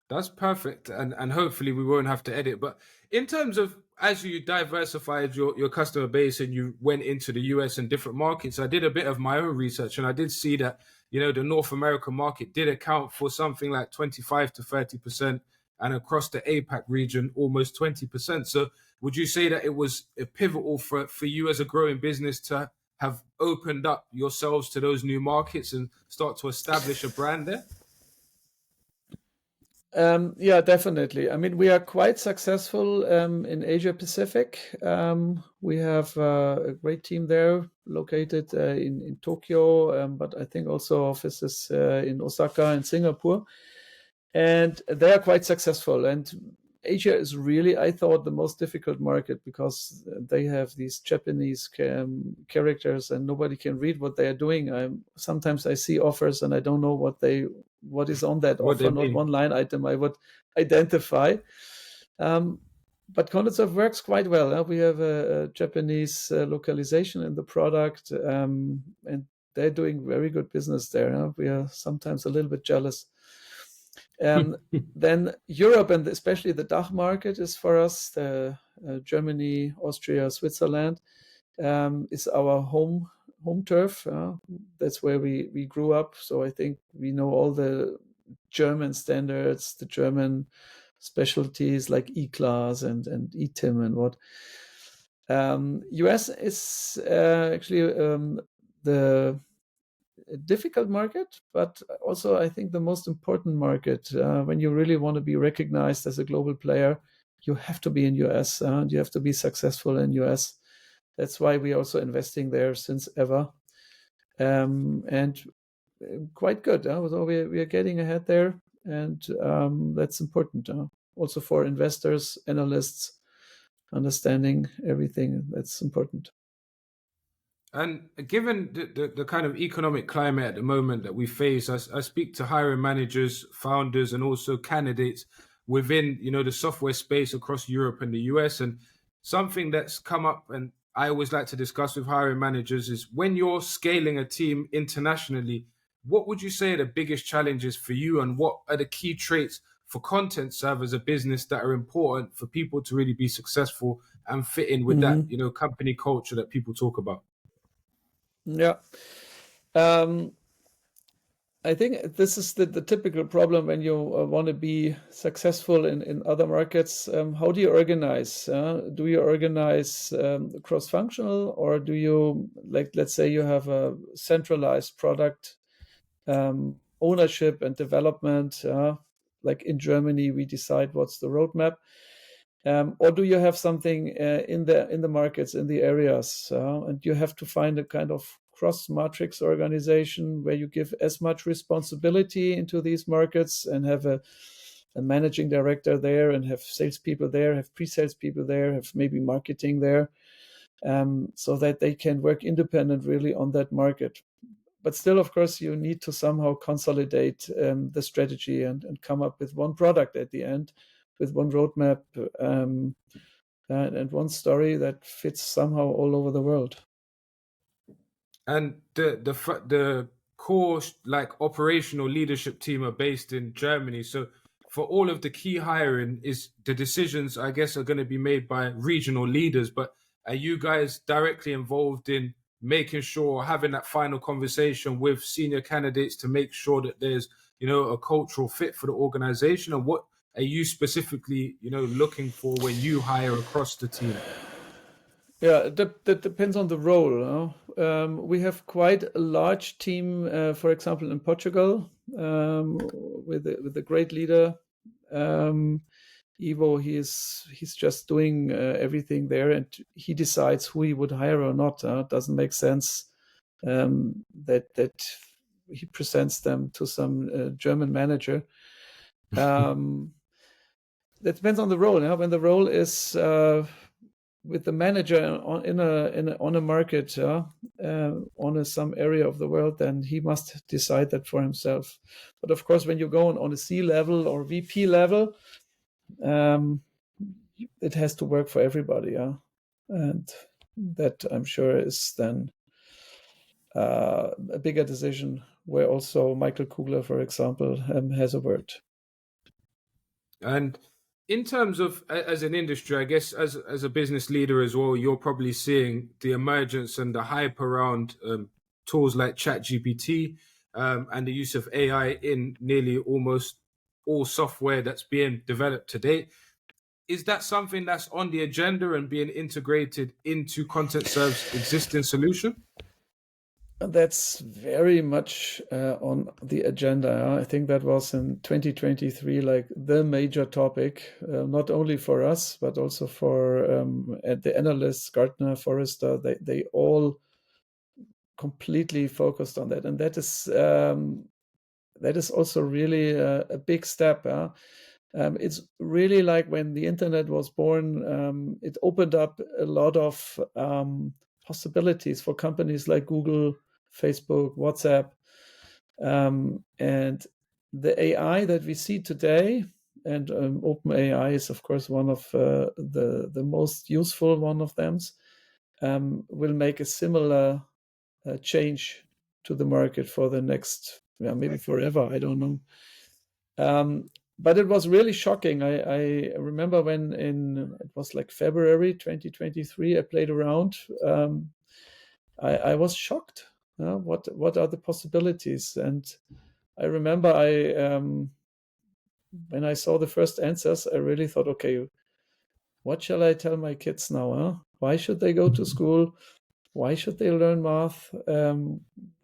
That's perfect. And hopefully we won't have to edit. But in terms of as you diversified your customer base and you went into the US and different markets, I did a bit of my own research and I did see that, the North American market did account for something like 25 to 30%, and across the APAC region, almost 20%. So would you say that it was pivotal for you as a growing business to have opened up yourselves to those new markets and start to establish a brand there? Yeah, definitely. I mean, we are quite successful in Asia Pacific. We have a great team there located in Tokyo, but I think also offices in Osaka and Singapore. And they are quite successful. And Asia is really, I thought, the most difficult market because they have these Japanese characters and nobody can read what they are doing. Sometimes I see offers and I don't know what is on that offer, not one line item I would identify. But Contentserv works quite well. We have a Japanese localization in the product, and they're doing very good business there. We are sometimes a little bit jealous. Then Europe and especially the DACH market is for us, Germany, Austria, Switzerland, is our home turf. That's where we grew up. So I think we know all the German standards, the German specialties like E-Class and E-TIM and what. US is actually the difficult market, but also I think the most important market. When you really want to be recognized as a global player, you have to be in US and you have to be successful in US. That's why we're also investing there since ever, and quite good. So we are getting ahead there, and that's important also for investors, analysts, understanding everything. That's important. And given the kind of economic climate at the moment that we face, I speak to hiring managers, founders, and also candidates within the software space across Europe and the US. And something that's come up, and I always like to discuss with hiring managers, is when you're scaling a team internationally, what would you say are the biggest challenges for you, and what are the key traits for Contentserv as a business that are important for people to really be successful and fit in with that Hmm. company culture that people talk about? Yeah. Um, I think this is the typical problem when you want to be successful in other markets. How do you organize? Do you organize cross-functional, or do you, like, let's say you have a centralized product ownership and development? Like in Germany, we decide what's the roadmap. Or do you have something in the markets, in the areas, and you have to find a kind of cross matrix organization where you give as much responsibility into these markets and have a managing director there, and have salespeople there, have pre-sales people there, have maybe marketing there, so that they can work independent really on that market. But still, of course, you need to somehow consolidate the strategy and come up with one product at the end, with one roadmap, and one story that fits somehow all over the world. And the core like operational leadership team are based in Germany. So for all of the key hiring, is the decisions, I guess, are going to be made by regional leaders. But are you guys directly involved in making sure, having that final conversation with senior candidates to make sure that there's a cultural fit for the organization? And what are you specifically looking for when you hire across the team? Yeah, that depends on the role. We have quite a large team, for example, in Portugal, with a great leader, Ivo. He's just doing everything there, and he decides who he would hire or not. Doesn't make sense that he presents them to some German manager. Um, that depends on the role. When the role is with the manager on a market, on some area of the world, then he must decide that for himself. But of course, when you go on a C level or VP level, um, it has to work for everybody. And that, I'm sure, is then a bigger decision where also Michael Kugler, for example, has a word. And in terms of as an industry, I guess as a business leader as well, you're probably seeing the emergence and the hype around tools like ChatGPT and the use of AI in nearly almost all software that's being developed today. Is that something that's on the agenda and being integrated into Contentserv's existing solution? That's very much on the agenda. I think that was in 2023, like the major topic, not only for us, but also for the analysts, Gartner, Forrester. They all completely focused on that. And that is also really a big step. It's really like when the internet was born, it opened up a lot of possibilities for companies like Google, Facebook, WhatsApp, and the AI that we see today. And OpenAI is, of course, one of the most useful one of them. Will make a similar change to the market for the next, maybe forever. I don't know. But it was really shocking. I remember when it was like February 2023, I played around. I was shocked. What are the possibilities? And I remember when I saw the first answers, I really thought, okay, what shall I tell my kids now? Why should they go to school? Why should they learn math?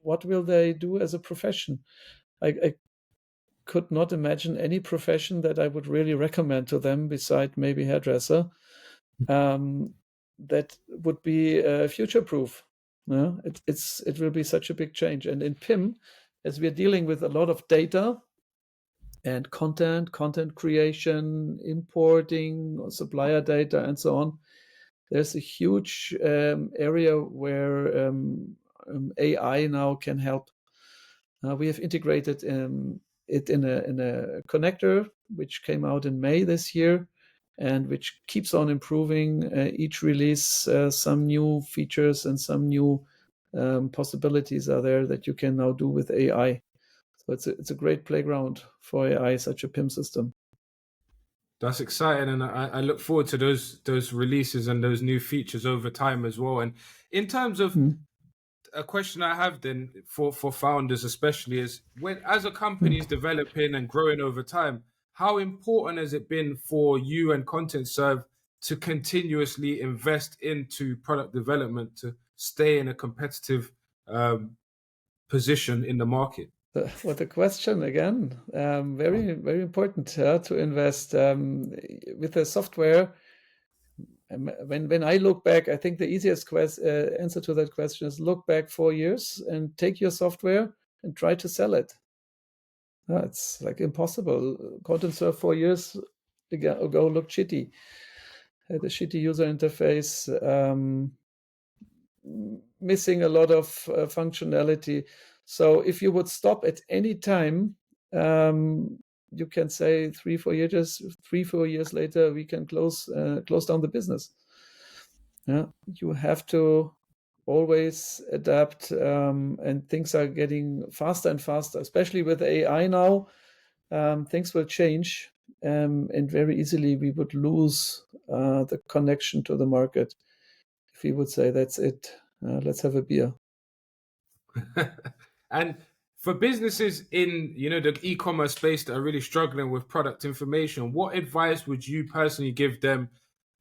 What will they do as a profession? I could not imagine any profession that I would really recommend to them beside maybe hairdresser, that would be future proof. It will be such a big change. And in PIM, as we're dealing with a lot of data and content creation, importing, supplier data, and so on, there's a huge area where AI now can help. We have integrated it in a connector which came out in May this year, and which keeps on improving each release. Some new features and some new possibilities are there that you can now do with AI. So it's a great playground for AI, such a PIM system. That's exciting, and I look forward to those releases and those new features over time as well. And in terms of a question I have then for founders especially is, when as a company is developing and growing over time, how important has it been for you and Contentserv to continuously invest into product development to stay in a competitive position in the market? What a question again. Very, very important to invest with the software. When I look back, I think the easiest answer to that question is look back 4 years and take your software and try to sell it. It's like impossible. Contentserv 4 years ago looked shitty. Had a shitty user interface, missing a lot of functionality. So if you would stop at any time, you can say 3-4 years later we can close down the business. You have to always adapt, and things are getting faster and faster, especially with AI now. Things will change, and very easily we would lose the connection to the market if we would say that's it, let's have a beer. And for businesses in the e-commerce space that are really struggling with product information, what advice would you personally give them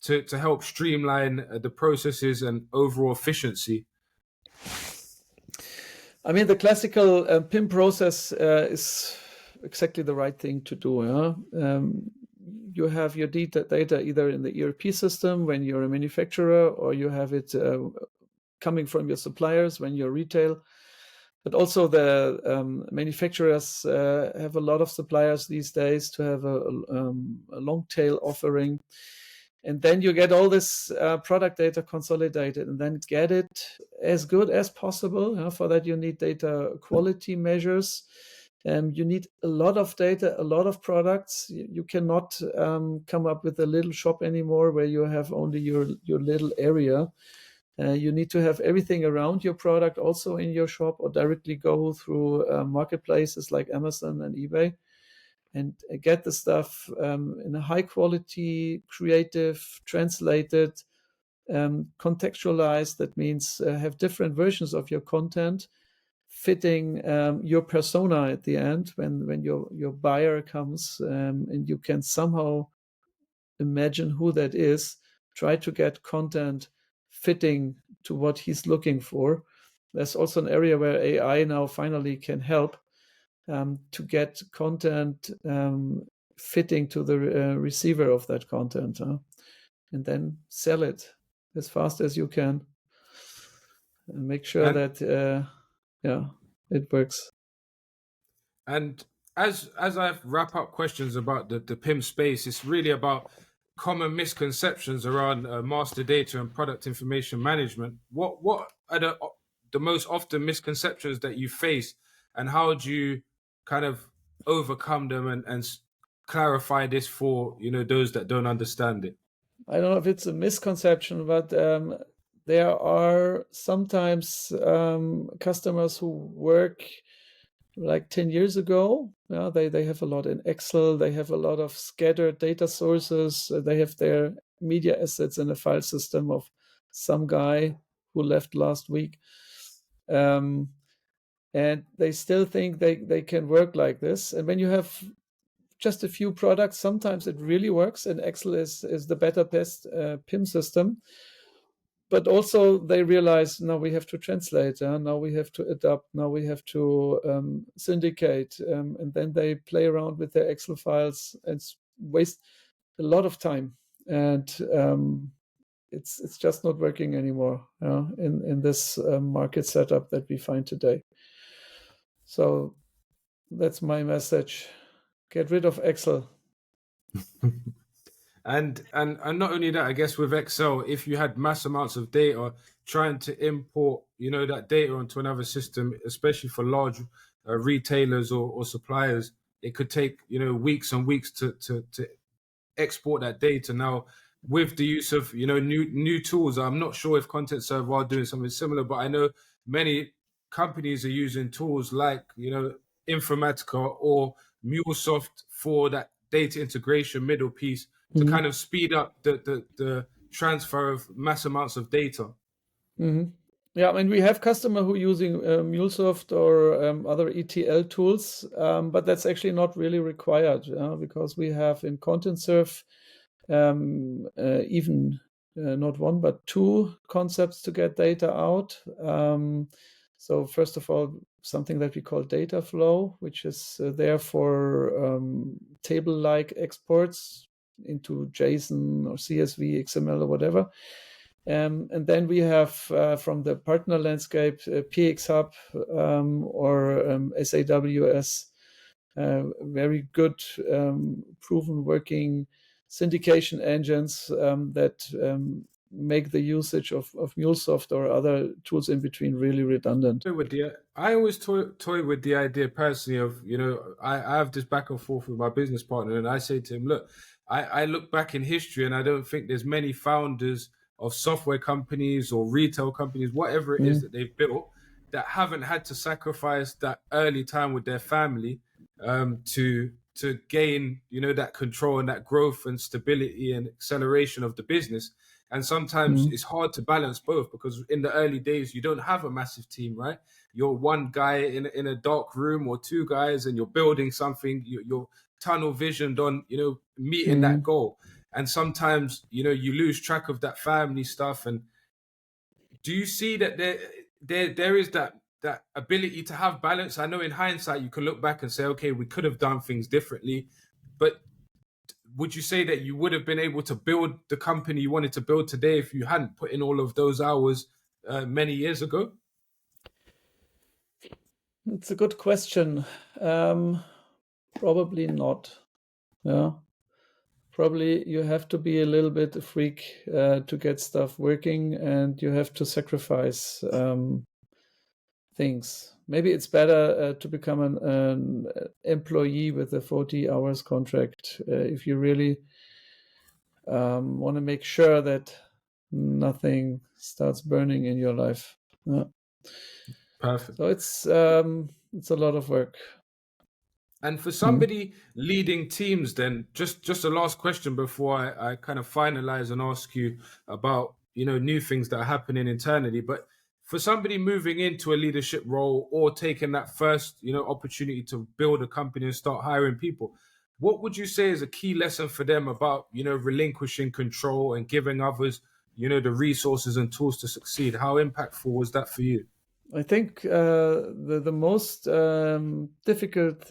to help streamline the processes and overall efficiency? I mean, the classical PIM process is exactly the right thing to do. You have your data either in the ERP system when you're a manufacturer, or you have it coming from your suppliers when you're retail. But also the manufacturers have a lot of suppliers these days to have a long tail offering. And then you get all this product data consolidated and then get it as good as possible. For that, you need data quality measures. You need a lot of data, a lot of products. You cannot come up with a little shop anymore where you have only your little area. You need to have everything around your product also in your shop, or directly go through marketplaces like Amazon and eBay, and get the stuff in a high quality, creative, translated, contextualized. That means have different versions of your content fitting your persona at the end when your buyer comes, and you can somehow imagine who that is. Try to get content fitting to what he's looking for. There's also an area where AI now finally can help to get content fitting to the receiver of that content, and then sell it as fast as you can, and make sure that it works. And as I wrap up questions about the PIM space, it's really about common misconceptions around master data and product information management. What are the most often misconceptions that you face, and how do you kind of overcome them and clarify this for those that don't understand it? I don't know if it's a misconception, but there are sometimes customers who work like 10 years ago. They have a lot in Excel. They have a lot of scattered data sources. They have their media assets in a file system of some guy who left last week. And they still think they can work like this. And when you have just a few products, sometimes it really works, and Excel is the better best PIM system. But also they realize now we have to translate, now we have to adapt, now we have to syndicate, and then they play around with their Excel files and waste a lot of time. And it's just not working anymore in this market setup that we find today. So that's my message. Get rid of Excel. And not only that, I guess with Excel, if you had mass amounts of data, trying to import, that data onto another system, especially for large retailers or suppliers, it could take, weeks and weeks to export that data. Now, with the use of, new tools, I'm not sure if Contentserv are doing something similar, but I know many companies are using tools like, Informatica or MuleSoft for that data integration middle piece to Mhm. kind of speed up the transfer of mass amounts of data. Mhm. Yeah, I mean, we have customer who using MuleSoft or other ETL tools, but that's actually not really required because we have in Contentserv even not one but two concepts to get data out. So first of all, something that we call data flow, which is there for table-like exports into JSON or CSV, XML, or whatever. And then we have from the partner landscape PX Hub or SAWS, very good proven working syndication engines that make the usage of MuleSoft or other tools in between really redundant. I always toy with the idea personally of, I have this back and forth with my business partner, and I say to him, look, I look back in history and I don't think there's many founders of software companies or retail companies, whatever it is that they've built, that haven't had to sacrifice that early time with their family to gain, that control and that growth and stability and acceleration of the business. And sometimes it's hard to balance both because in the early days, you don't have a massive team, right? You're one guy in a dark room or two guys and you're building something, you're tunnel visioned on, meeting that goal. And sometimes, you lose track of that family stuff. And do you see that there is that ability to have balance? I know in hindsight, you can look back and say, okay, we could have done things differently, but would you say that you would have been able to build the company you wanted to build today if you hadn't put in all of those hours many years ago? It's a good question. Probably not. Yeah. Probably you have to be a little bit a freak to get stuff working, and you have to sacrifice things. Maybe it's better to become an employee with a 40 hours contract if you really want to make sure that nothing starts burning in your life. Perfect. So it's a lot of work. And for somebody leading teams, then just a last question before I kind of finalize and ask you about new things that are happening internally. But for somebody moving into a leadership role or taking that first opportunity to build a company and start hiring people, what would you say is a key lesson for them about relinquishing control and giving others the resources and tools to succeed? How impactful was that for you? I think the most difficult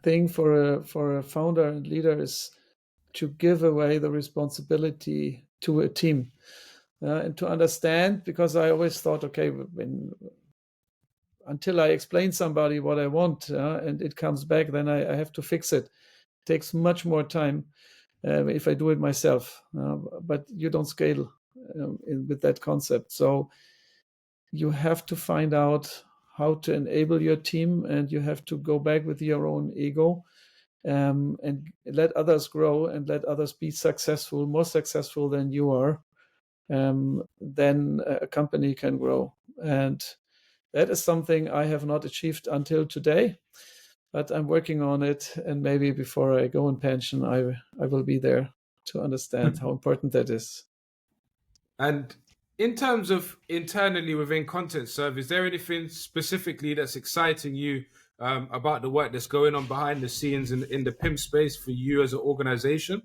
thing for a founder and leader is to give away the responsibility to a team and to understand, because I always thought, okay, until I explain somebody what I want and it comes back, then I have to fix it. It takes much more time if I do it myself, but you don't scale with that concept. So you have to find out how to enable your team, and you have to go back with your own ego and let others grow and let others be successful, more successful than you are. Then a company can grow. And that is something I have not achieved until today, but I'm working on it. And maybe before I go in pension, I will be there to understand how important that is. And in terms of internally within Contentserv, is there anything specifically that's exciting you about the work that's going on behind the scenes in the PIM space for you as an organization?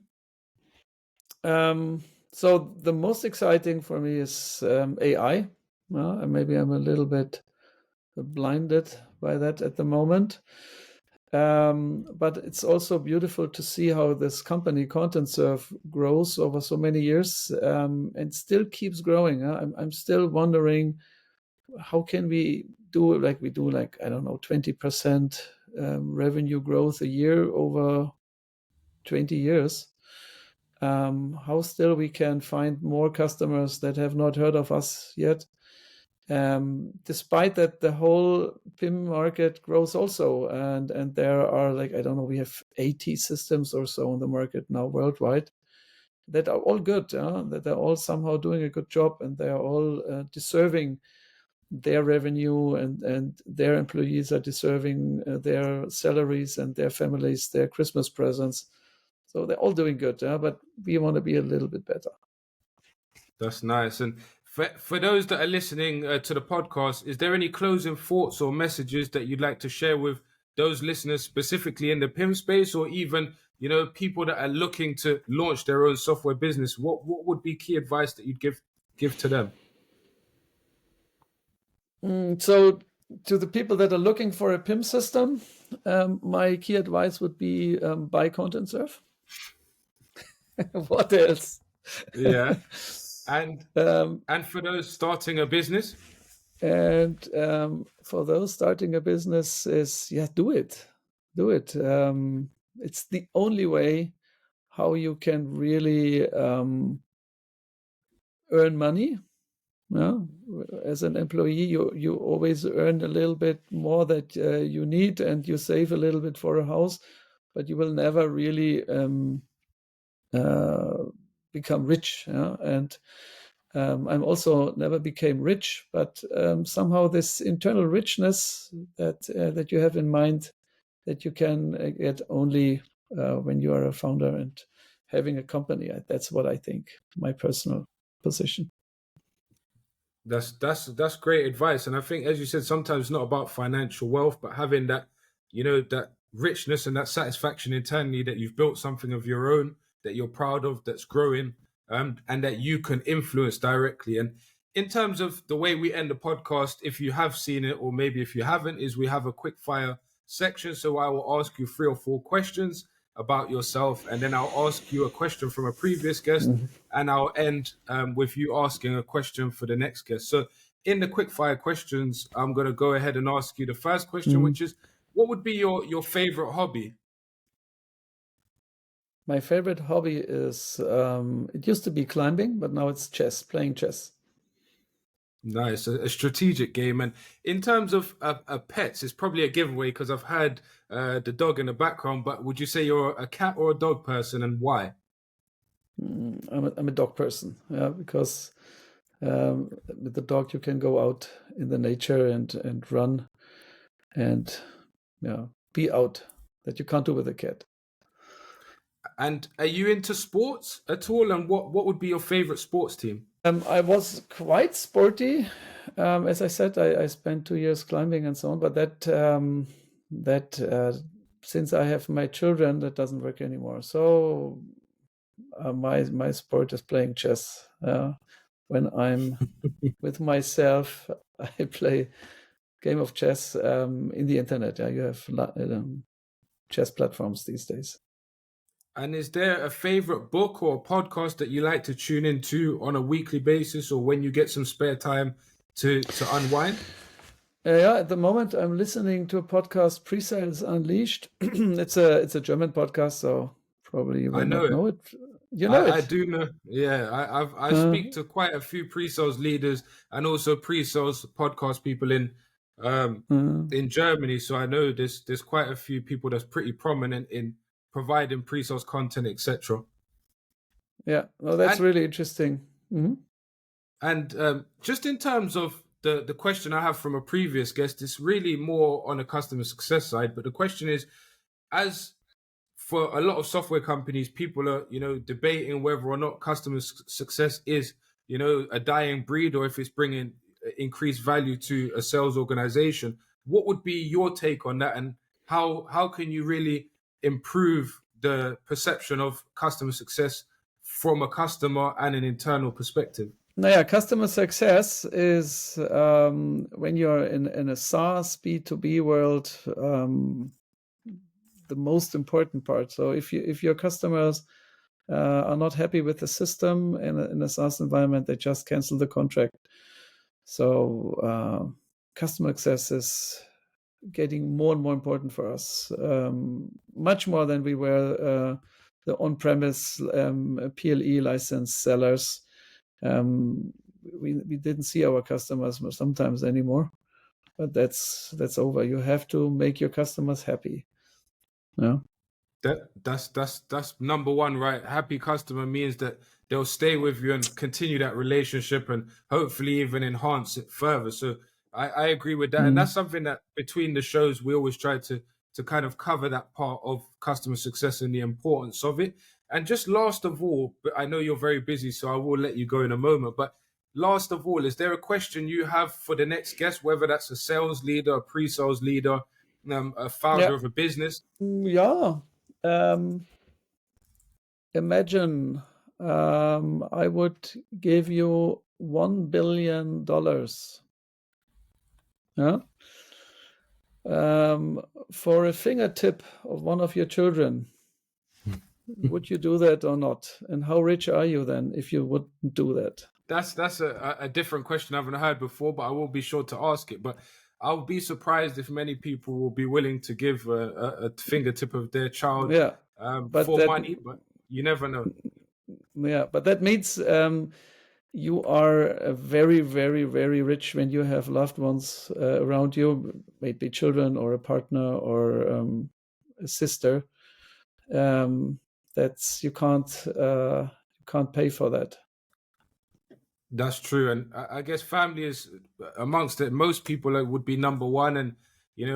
So the most exciting for me is AI. Maybe I'm a little bit blinded by that at the moment. But it's also beautiful to see how this company Contentserv grows over so many years and still keeps growing. I'm still wondering, how can we do like we do, like, I don't know, 20% revenue growth a year over 20 years? how still we can find more customers that have not heard of us yet. Despite that, the whole PIM market grows also, and there are, like, I don't know, we have 80 systems or so on the market now worldwide that are all good, that are all somehow doing a good job, and they are all deserving their revenue, and their employees are deserving their salaries and their families, their Christmas presents. So they're all doing good, but we want to be a little bit better. That's nice. And for those that are listening to the podcast, is there any closing thoughts or messages that you'd like to share with those listeners specifically in the PIM space, or even, you know, people that are looking to launch their own software business? What would be key advice that you'd give to them? So to the people that are looking for a PIM system, my key advice would be buy Contentserv. What else? Yeah. And for those starting a business? And for those starting a business is, do it. Do it. It's the only way how you can really earn money. Yeah? As an employee, you always earn a little bit more that you need, and you save a little bit for a house, but you will never really become rich. Yeah? And I'm also never became rich, but somehow this internal richness that you have in mind, that you can get only when you are a founder and having a company. That's what I think, my personal position. That's great advice. And I think, as you said, sometimes it's not about financial wealth, but having that, you know, that richness and that satisfaction internally that you've built something of your own that you're proud of, that's growing, and that you can influence directly. And in terms of the way we end the podcast, if you have seen it, or maybe if you haven't, is we have a quick fire section. So I will ask you 3 or 4 questions about yourself, and then I'll ask you a question from a previous guest, and I'll end with you asking a question for the next guest. So in the quick fire questions, I'm going to go ahead and ask you the first question, which is, what would be your favorite hobby? My favorite hobby is, it used to be climbing, but now it's chess, playing chess. Nice, a strategic game. And in terms of pets, it's probably a giveaway because I've had the dog in the background, but would you say you're a cat or a dog person, and why? I'm a dog person, because with the dog you can go out in the nature and run and be out, that you can't do with a cat. And are you into sports at all? And what would be your favorite sports team? I was quite sporty. As I said, I spent 2 years climbing and so on, but that since I have my children, that doesn't work anymore. So my sport is playing chess. When I'm with myself, I play game of chess in the internet. You have chess platforms these days. And is there a favorite book or podcast that you like to tune into on a weekly basis, or when you get some spare time to unwind? At the moment I'm listening to a podcast, Presales Unleashed. It's a German podcast, so probably you will not know it. You know it? I do know. Yeah, I speak to quite a few pre-sales leaders and also pre-sales podcast people in Germany. So I know there's quite a few people that's pretty prominent in providing pre-sales content, etc. Yeah, well, that's really interesting. Mm-hmm. And just in terms of the question I have from a previous guest, it's really more on the customer success side. But the question is, as for a lot of software companies, people are, debating whether or not customer success is, a dying breed, or if it's bringing increased value to a sales organization. What would be your take on that, and how can you really improve the perception of customer success from a customer and an internal perspective? Customer success is when you're in a SaaS B2B world, the most important part. So if your customers are not happy with the system in a SaaS environment, they just cancel the contract. So customer success is getting more and more important for us, much more than we were the on-premise PLE license sellers. We didn't see our customers sometimes anymore, but that's over. You have to make your customers happy. Yeah. That's number one, right? Happy customer means that they'll stay with you and continue that relationship and hopefully even enhance it further. So I agree with that. And that's something that between the shows, we always try to kind of cover that part of customer success and the importance of it. And just last of all, but I know you're very busy, so I will let you go in a moment. But last of all, is there a question you have for the next guest, whether that's a sales leader, a pre-sales leader, a founder of a business? Yeah. Imagine I would give you $1 billion. Yeah. For a fingertip of one of your children. Would you do that or not? And how rich are you then if you wouldn't do that? That's a different question I haven't heard before, but I will be sure to ask it. But I'll be surprised if many people will be willing to give a fingertip of their child for money, but you never know. Yeah, but that means you are very, very, very rich when you have loved ones around you, maybe children or a partner or a sister. That's you can't pay for that. That's true, and I guess family is amongst it. Most people would be number one, and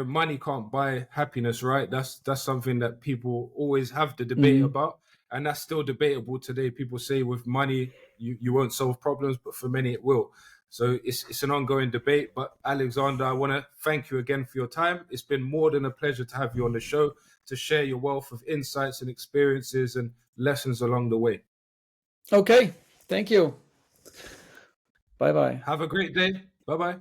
money can't buy happiness, right? That's something that people always have the debate about, and that's still debatable today. People say with money you won't solve problems, but for many it will. So it's an ongoing debate. But Alexander, I want to thank you again for your time. It's been more than a pleasure to have you on the show to share your wealth of insights and experiences and lessons along the way. Okay, thank you. Bye-bye. Have a great day. Bye-bye.